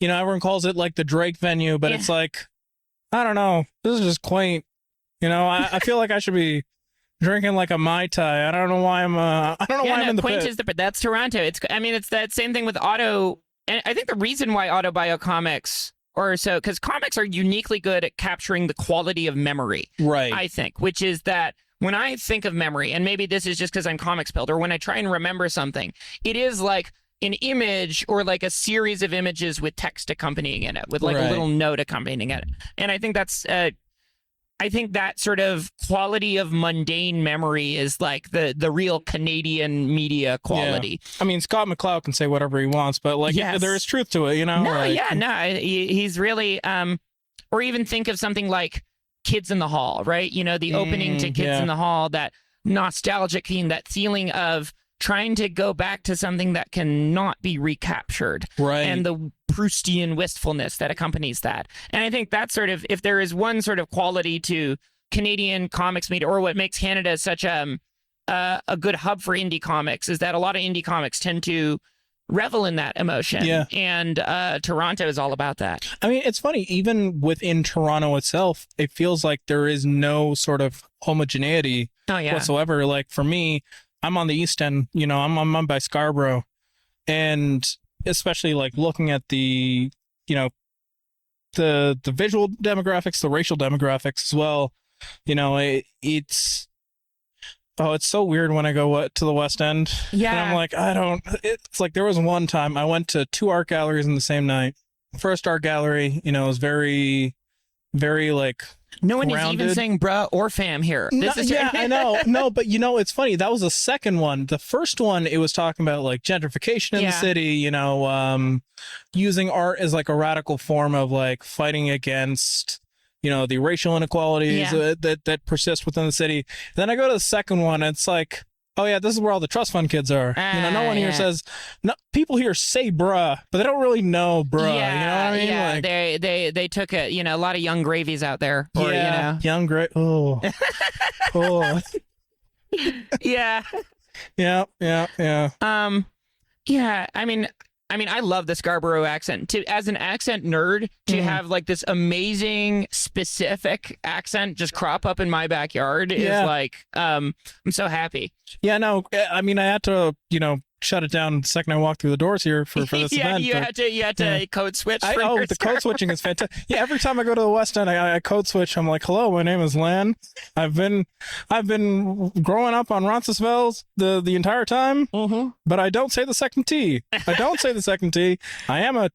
everyone calls it like the Drake venue, but it's like, I don't know. This is just quaint. I feel like I should be drinking like a Mai Tai. I don't know why I'm in the quaint pit. That's Toronto. It's that same thing with auto. And I think the reason why Autobio Comics because comics are uniquely good at capturing the quality of memory. Right. I think, which is that when I think of memory, and maybe this is just because I'm comics builder, when I try and remember something, it is like an image or like a series of images with text accompanying it, with like a little note accompanying it. And I think that sort of quality of mundane memory is like the real Canadian media quality. Yeah. Scott McCloud can say whatever he wants, but there is truth to it, He's really, or even think of something like Kids in the Hall, right? The opening to Kids in the Hall, that nostalgic theme, that feeling of trying to go back to something that cannot be recaptured. Right. And the Proustian wistfulness that accompanies that. And I think that's sort of, if there is one sort of quality to Canadian comics media, or what makes Canada such a good hub for indie comics, is that a lot of indie comics tend to revel in that emotion. Yeah. And Toronto is all about that. It's funny, even within Toronto itself, it feels like there is no sort of homogeneity whatsoever. Like for me, I'm on the East End, I'm by Scarborough, and especially like looking at the, the visual demographics, the racial demographics as well, it's so weird when I go to the West End. Yeah. And I'm like, it's like there was one time I went to 2 art galleries in the same night. First art gallery, was very, very like, no one grounded. is even saying bruh or fam here. I know. No, but it's funny. That was the second one. The first one, it was talking about like gentrification in the city, using art as like a radical form of like fighting against, the racial inequalities that persist within the city. Then I go to the second one, and it's like, oh yeah, this is where all the trust fund kids are. No one here says, no, people here say bruh, but they don't really know bruh. Yeah, you know what I mean? Yeah, like, they took it, a lot of young gravies out there. Or, young gray. Oh. Oh. Yeah. Yeah. Yeah, I love the Scarborough accent. As an accent nerd, to have like this amazing specific accent just crop up in my backyard is like, I'm so happy. Yeah, no, I had to, shut it down the second I walked through the doors here for this event. You had to code switch. The code switching is fantastic. Yeah, every time I go to the West End, I code switch. I'm like, hello, my name is Lan. I've been growing up on Roncesvalles the entire time, but I don't say the second T. I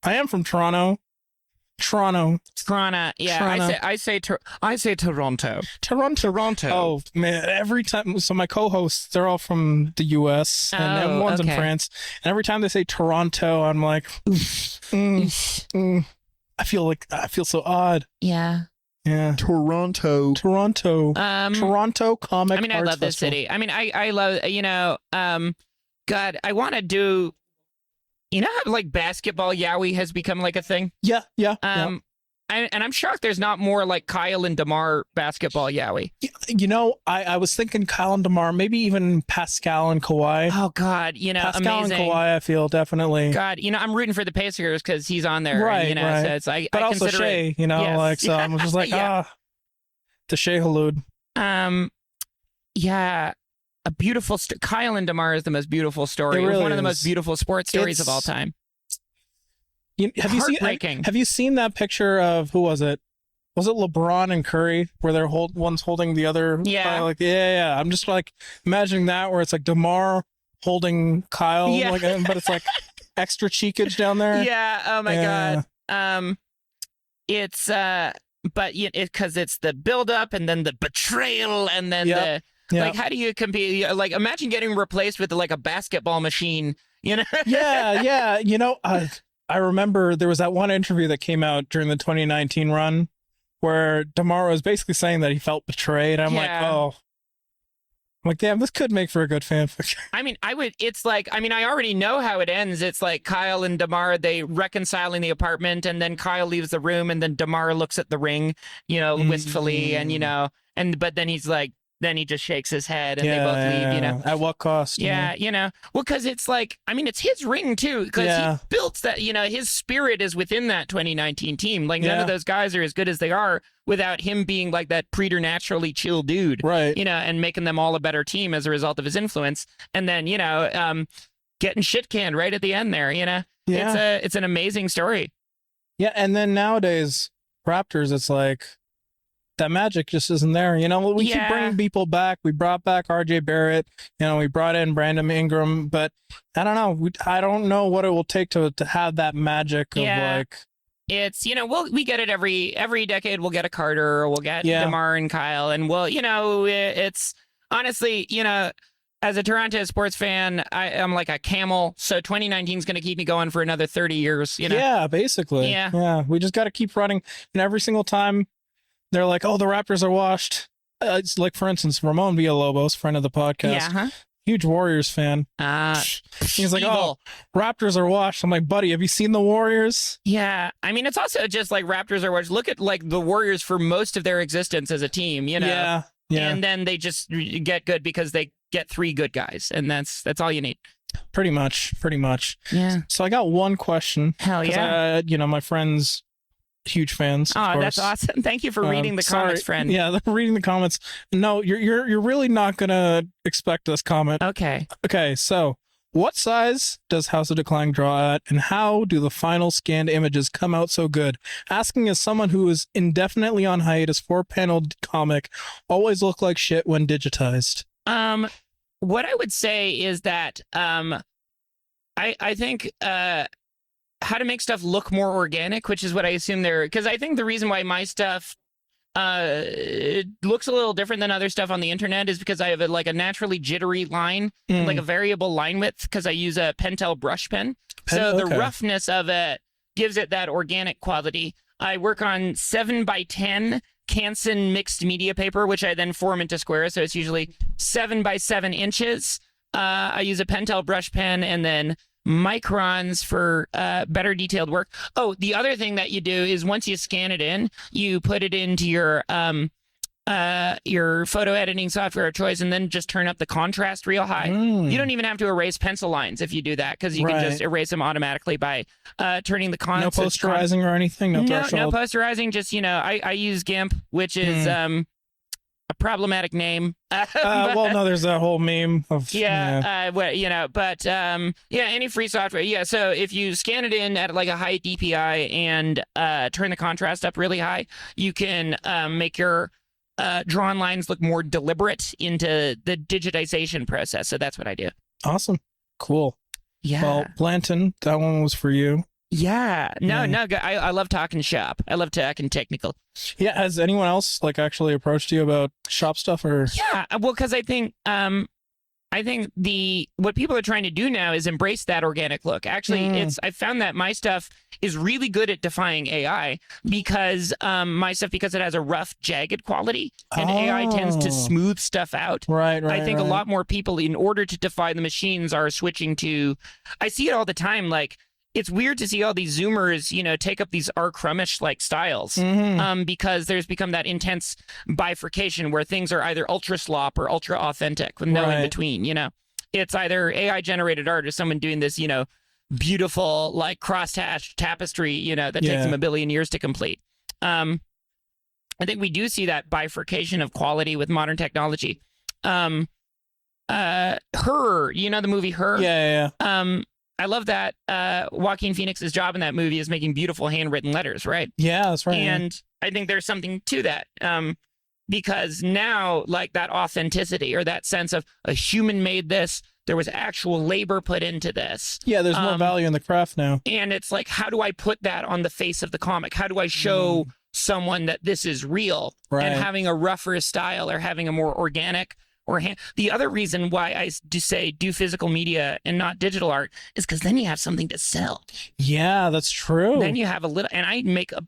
am from Toronto. Toronto. Yeah, Toronto. I say Toronto. Toronto. Oh man, every time. So my co-hosts, they're all from the U.S. and one's in France. And every time they say Toronto, I'm like, I feel so odd. Yeah. Yeah. Toronto. Toronto Comic. I mean, I Arts love this Festival. city. I mean, I love, God, I want to do, how like basketball yaoi has become like a thing? Yeah. And I'm shocked there's not more like Kyle and DeMar basketball yaoi. I was thinking Kyle and DeMar, maybe even Pascal and Kawhi. Oh God, Pascal amazing. and Kawhi, I feel definitely. God, I'm rooting for the Pacers because he's on there. Right, right. So it's like, but I also consider Shea, it, like, so I'm just like, the Shea Halud. Yeah, a beautiful. Kyle and DeMar is the most beautiful story. It It was really one of the is. most beautiful sports stories of all time. Heartbreaking. Have you seen that picture of who was it? Was it LeBron and Curry where they're one's holding the other? Yeah. Yeah. I'm just like imagining that where it's like DeMar holding Kyle, Yeah. but it's like extra cheekage down there. Yeah. Oh my Yeah. God. It's but because it's the build up and then the betrayal and then Yep. like, how do you compete? Like, imagine getting replaced with like a basketball machine. Yeah. I remember there was that one interview that came out during the 2019 run where DeMar was basically saying that he felt betrayed. I'm like, damn, this could make for a good fanfic. I mean, I already know how it ends. It's like Kyle and DeMar, they reconcile in the apartment, and then Kyle leaves the room, and then DeMar looks at the ring, wistfully, and but then he's like, then he just shakes his head, and they both leave, At what cost? Yeah, well, because it's like, I mean, it's his ring too, because he built that, his spirit is within that 2019 team. Like, none of those guys are as good as they are without him being like that preternaturally chill dude, right? And making them all a better team as a result of his influence. And then, getting shit canned right at the end there, it's an amazing story. Yeah, and then nowadays, Raptors, it's like, that magic just isn't there. We keep bringing people back. We brought back RJ Barrett. We brought in Brandon Ingram, but I don't know. I don't know what it will take to have that magic of like. It's, we get it every decade. We'll get a Carter, or we'll get DeMar and Kyle, and it's honestly, as a Toronto sports fan, I'm like a camel. So 2019 is going to keep me going for another 30 years. Yeah, basically. Yeah. We just got to keep running, and every single time they're like, oh, the Raptors are washed. It's like, for instance, Ramon Villalobos, friend of the podcast, huge Warriors fan. He's like, evil. oh, Raptors are washed. I'm like, buddy, have you seen the Warriors? Yeah. I mean, it's also just like Raptors are washed. Look at like the Warriors for most of their existence as a team, Yeah. And then they just get good because they get 3 good guys, and that's all you need. Pretty much. Yeah. So I got one question. Hell yeah. My friends, huge fans. Oh, that's awesome! Thank you for reading the comments, friend. Yeah, they're reading the comments. No, you're really not gonna expect this comment. Okay. So, what size does Haus of Decline draw at, and how do the final scanned images come out so good? Asking as someone who is indefinitely on hiatus, 4-paneled comic always look like shit when digitized. What I would say is that I think how to make stuff look more organic, which is what I assume because I think the reason why my stuff it looks a little different than other stuff on the internet is because I have a naturally jittery line, like a variable line width, because I use a Pentel brush pen. So the roughness of it gives it that organic quality. I work on 7x10 Canson mixed media paper, which I then form into squares. So it's usually 7x7 inches. I use a Pentel brush pen and then microns for better detailed work. Oh, the other thing that you do is once you scan it in, you put it into your photo editing software of choice, and then just turn up the contrast real high. You don't even have to erase pencil lines if you do that, because you can just erase them automatically by turning the contrast. No posterizing or anything? No posterizing. Just, I use GIMP, which is a problematic name. There's that whole meme of any free software. So if you scan it in at like a high DPI and turn the contrast up really high, you can make your drawn lines look more deliberate into the digitization process. So that's what I do. Awesome. Cool. Yeah. Well, Blanton, that one was for you. Yeah. No. I love talking shop. I love talking technical. Yeah. Has anyone else like actually approached you about shop stuff or? Yeah. Well, because I think what people are trying to do now is embrace that organic look. Actually, I found that my stuff is really good at defying AI because because it has a rough, jagged quality, and AI tends to smooth stuff out. Right. I think a lot more people, in order to defy the machines, are switching to. I see it all the time. Like, it's weird to see all these Zoomers, take up these R. Crummish-like styles, because there's become that intense bifurcation where things are either ultra slop or ultra authentic with no in between. It's either AI-generated art or someone doing this, beautiful like cross-hatched tapestry, that takes them a billion years to complete. I think we do see that bifurcation of quality with modern technology. Her, the movie Her. Yeah. I love that Joaquin Phoenix's job in that movie is making beautiful handwritten letters, right? Yeah, that's right. And I think there's something to that, because now, like, that authenticity or that sense of a human made this, there was actual labor put into this. Yeah, there's more value in the craft now. And it's like, how do I put that on the face of the comic? How do I show someone that this is real? Right. And having a rougher style or having a more organic the other reason why I do physical media and not digital art is because then you have something to sell. Yeah, that's true. Then you have and I make a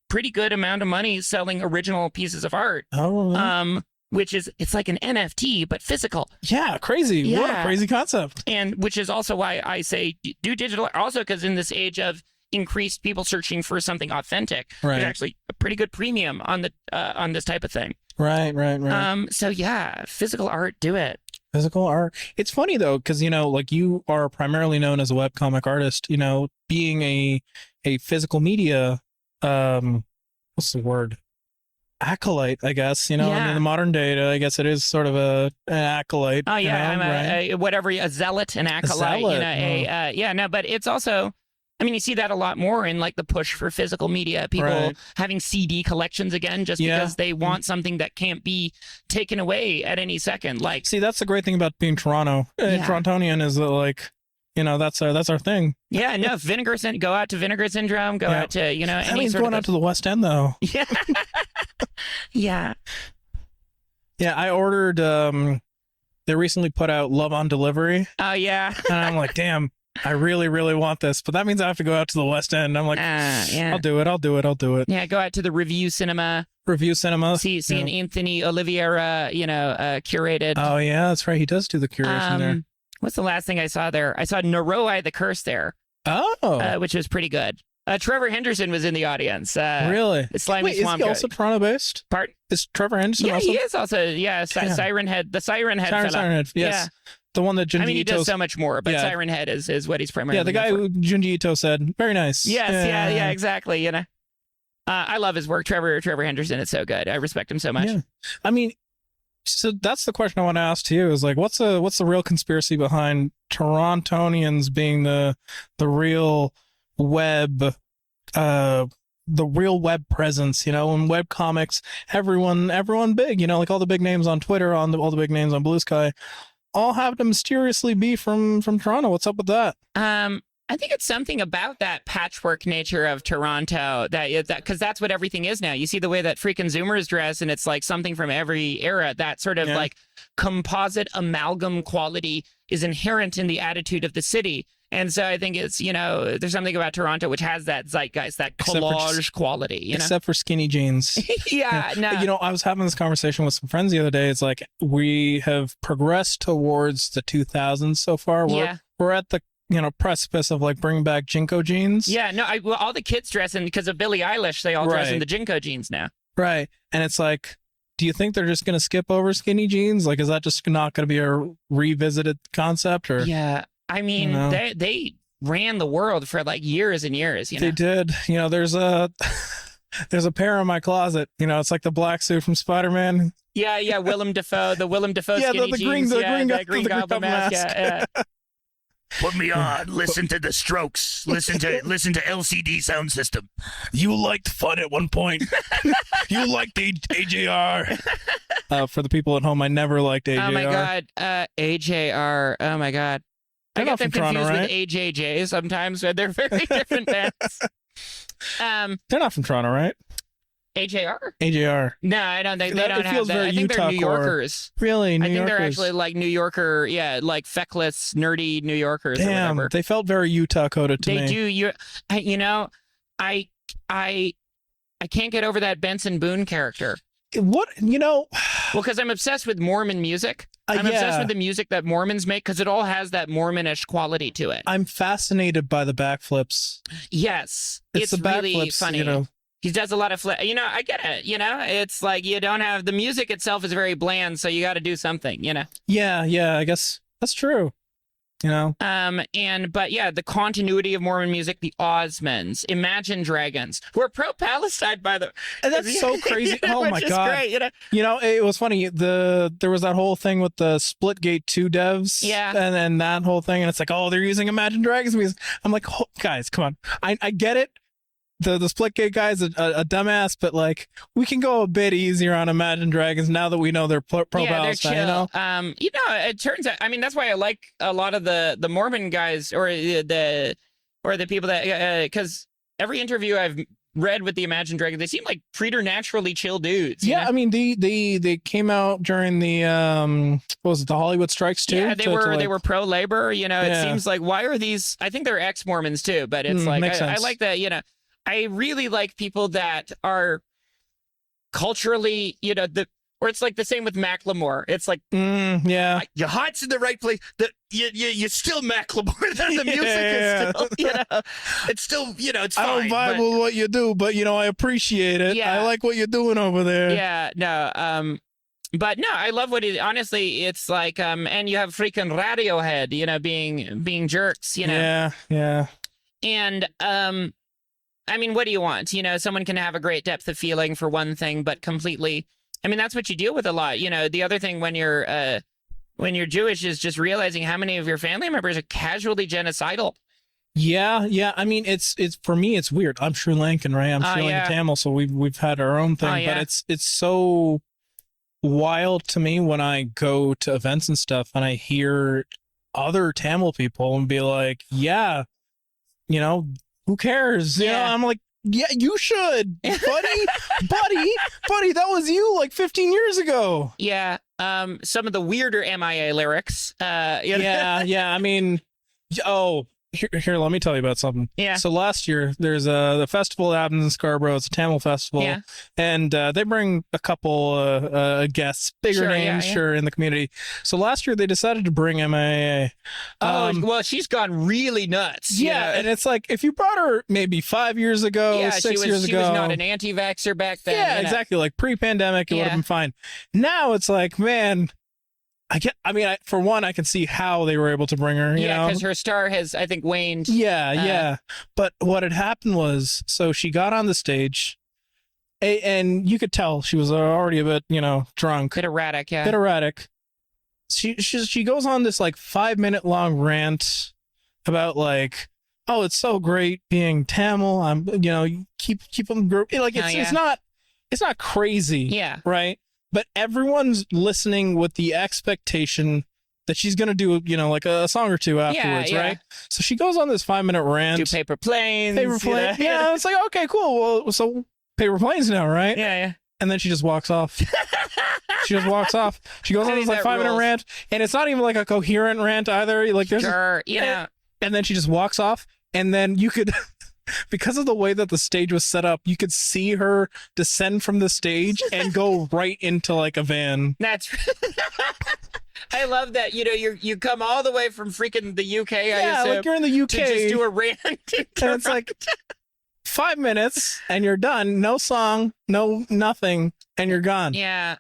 pretty good amount of money selling original pieces of art. Oh. Which is, it's like an NFT but physical. Yeah, crazy. Yeah. What a crazy concept. And which is also why I say do digital art. Also, because in this age of increased people searching for something authentic, there's actually a pretty good premium on this type of thing. Right. So yeah, physical art, do it. Physical art. It's funny though, because like you are primarily known as a webcomic artist. Being a physical media, what's the word? Acolyte, I guess. In the modern day, I guess it is sort of an acolyte. Oh yeah, I'm a zealot, an acolyte. But it's also. I mean, you see that a lot more in like the push for physical media, people having CD collections again, just because they want something that can't be taken away at any second. Like, see, that's the great thing about being Toronto. Torontonian is that that's our thing. Yeah, no, go out to Vinegar Syndrome, go out to, That means going out to the West End though. Yeah. Yeah. Yeah, I ordered, they recently put out Love on Delivery. Oh yeah. And I'm like, damn. I really, really want this, but that means I have to go out to the West End. I'm like, I'll do it. Yeah, go out to the Review Cinema. See an Anthony Oliveira, curated. Oh yeah, that's right. He does do the curation there. What's the last thing I saw there? I saw Noroi the Curse there. Oh, which was pretty good. Trevor Henderson was in the audience. Really? Slimy Wait, Swamp is he also Toronto-based? Pardon? Is Trevor Henderson also? Yeah, he is also. Yeah, Siren Head. The Siren Head fella. Siren Head, yes. Yeah. The one that Junji he does so much more, but Siren Head is what he's primarily. Yeah, the guy who Junji Ito said, very nice. Yes, yeah, exactly. I love his work. Trevor Henderson is so good. I respect him so much. Yeah. I mean, so that's the question I want to ask to you is like, what's the real conspiracy behind Torontonians being the real web, the real web presence, in web comics, everyone big, like all the big names on Twitter, all the big names on Blue Sky, all have to mysteriously be from Toronto. What's up with that? I think it's something about that patchwork nature of Toronto that because that's what everything is now. You see the way that freaking Zoomers dress, and it's like something from every era. That sort of like composite amalgam quality is inherent in the attitude of the city. And so I think it's, there's something about Toronto which has that zeitgeist, that collage quality, Except for skinny jeans. Yeah. No. I was having this conversation with some friends the other day. It's like we have progressed towards the 2000s so far. We're at the precipice of like bringing back Jinko jeans. Yeah, no, all the kids dress in, because of Billie Eilish, they all dress in the Jinko jeans now. Right. And it's like, do you think they're just going to skip over skinny jeans? Like, is that just not going to be a revisited concept? Or yeah. I mean, they ran the world for like years and years. They did. There's a pair in my closet. It's like the black suit from Spider-Man. Yeah. Willem Dafoe skinny jeans. The Green Goblin mask. Yeah. Put me on. Listen to the Strokes. Listen to LCD sound system. You liked Fun at one point. You liked AJR. For the people at home, I never liked AJR. Oh my god, AJR. Oh my god. They're I get not them from Toronto, confused right? with AJJ sometimes. They're very different bands. They're not from Toronto, right? AJR? AJR. No, I don't think they don't It have feels that. very I think Utah they're New core. Yorkers. Really? New I think Yorkers? they're actually like New Yorker, like feckless, nerdy New Yorkers or Damn, whatever. they felt very Utah coded to me. They do. I can't get over that Benson Boone character. What, Well, because I'm obsessed with Mormon music. I'm obsessed with the music that Mormons make because it all has that Mormonish quality to it. I'm fascinated by the backflips. Yes, It's the really backflips, funny. He does a lot of I get it. It's like you don't have the music itself is very bland, so you got to do something. Yeah, I guess that's true. But yeah, the continuity of Mormon music, the Osmonds, Imagine Dragons, who are pro-Palestine, by the way. And that's so crazy. Oh my Which is God. great, it was funny. There was that whole thing with the Splitgate 2 devs. Yeah. And then that whole thing, and it's like, oh, they're using Imagine Dragons music. I'm like, oh, guys, come on. I get it. The Splitgate guy's a dumbass, but like we can go a bit easier on Imagine Dragons now that we know they're pro-Palestine. They're chill. It turns out. I mean, that's why I like a lot of the Mormon guys or the people that because every interview I've read with the Imagine Dragons, they seem like preternaturally chill dudes. Yeah, I mean they came out during the what was it, the Hollywood strikes too? Yeah, they were pro labor. It seems like why are these? I think they're ex Mormons too, but it's like I like that. I really like people that are culturally, or it's like the same with Macklemore. It's like, your heart's in the right place. You're still Macklemore. The music is still, it's still, it's fine. I don't vibe with what you do, but I appreciate it. Yeah. I like what you're doing over there. Yeah, no, but no, I love what honestly, it's like, and you have freaking Radiohead, being jerks, Yeah. And, I mean, what do you want? Someone can have a great depth of feeling for one thing, but completely. I mean, that's what you deal with a lot. The other thing when you're Jewish is just realizing how many of your family members are casually genocidal. Yeah. I mean, it's for me, it's weird. I'm Sri Lankan, right? I'm Sri Lankan Tamil, so we've had our own thing, but it's so wild to me when I go to events and stuff and I hear other Tamil people and be like, yeah, who cares? I'm like, yeah, you should, buddy, that was you like 15 years ago. Yeah. Some of the weirder MIA lyrics. Yeah. I mean, here, let me tell you about something. Yeah. So last year, there's the festival that happens in Scarborough. It's a Tamil festival. Yeah. And they bring a couple guests, bigger names, in the community. So last year, they decided to bring MIA. Well, she's gone really nuts. Yeah, and it's like, if you brought her maybe 5 years ago, 6 years ago. She was not an anti-vaxxer back then. Yeah, exactly. Like pre-pandemic, it would have been fine. Now it's like, man, for one, I can see how they were able to bring her. Yeah, because her star has, I think, waned. Yeah. But what had happened was, so she got on the stage, and you could tell she was already a bit, drunk. Bit erratic, yeah. Bit erratic. She goes on this like 5-minute long rant about like, oh, it's so great being Tamil. I'm, keep them like it's not crazy. Yeah. Right. But everyone's listening with the expectation that she's going to do, like a song or two afterwards, right? So she goes on this 5-minute rant. Do paper planes. Yeah, it's like, okay, cool. Well, so paper planes now, right? Yeah. And then she just walks off. She goes on this like 5-minute rant, and it's not even like a coherent rant either. Like there's and then she just walks off, and then you could because of the way that the stage was set up, you could see her descend from the stage and go right into like a van. That's I love that. You come all the way from freaking the UK. Like you're in the UK to just do a rant. And it's like 5 minutes and you're done. No song, no nothing, and you're gone. Yeah.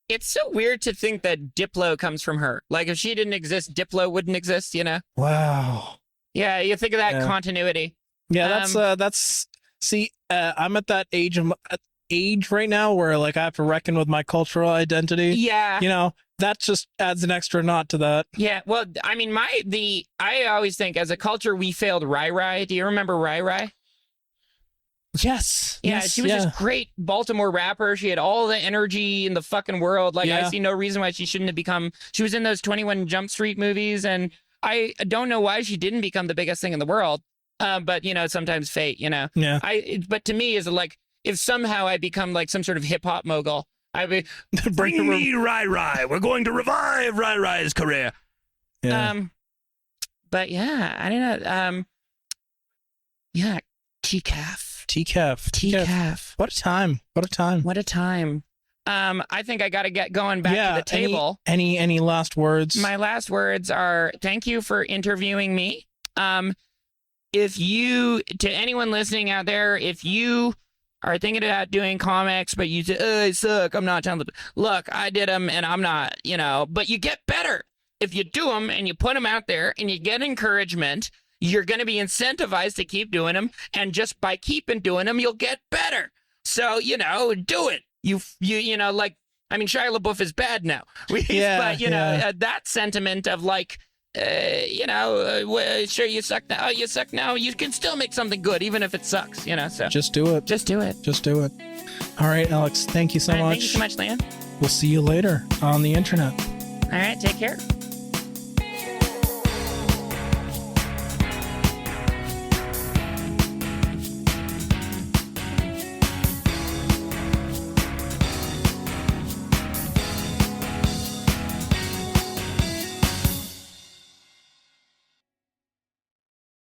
It's so weird to think that Diplo comes from her. Like if she didn't exist, Diplo wouldn't exist, Wow. Yeah, you think of that continuity. Yeah, that's see, I'm at that age right now where like I have to reckon with my cultural identity. Yeah. That just adds an extra knot to that. Yeah. Well, I mean, I always think as a culture we failed Rai Rai. Do you remember Rai Rai? Yes. Yeah, she was this great Baltimore rapper. She had all the energy in the fucking world. Like I see no reason why she shouldn't have become. She was in those 21 Jump Street movies, and I don't know why she didn't become the biggest thing in the world. But sometimes fate, Yeah. But to me is like, if somehow I become like some sort of hip hop mogul, I'd be Bring me Rai Rai. We're going to revive Rai Rai's career. Yeah. But yeah, I don't know. Yeah, TCAF. What a time. What a time. What a time. I think I got to get going back to the table. Any last words? My last words are thank you for interviewing me. If you, to anyone listening out there, if you are thinking about doing comics, but you say, I suck, I'm not talented. Look, I did them and I'm not, but you get better. If you do them and you put them out there and you get encouragement, you're going to be incentivized to keep doing them. And just by keeping doing them, you'll get better. So, do it. Shia LaBeouf is bad now. But, that sentiment of like, sure, you suck now. You suck now. You can still make something good, even if it sucks. So just do it. Just do it. Just do it. All right, Alex. Thank you so much. Thank you so much, Leanne. We'll see you later on the internet. All right. Take care.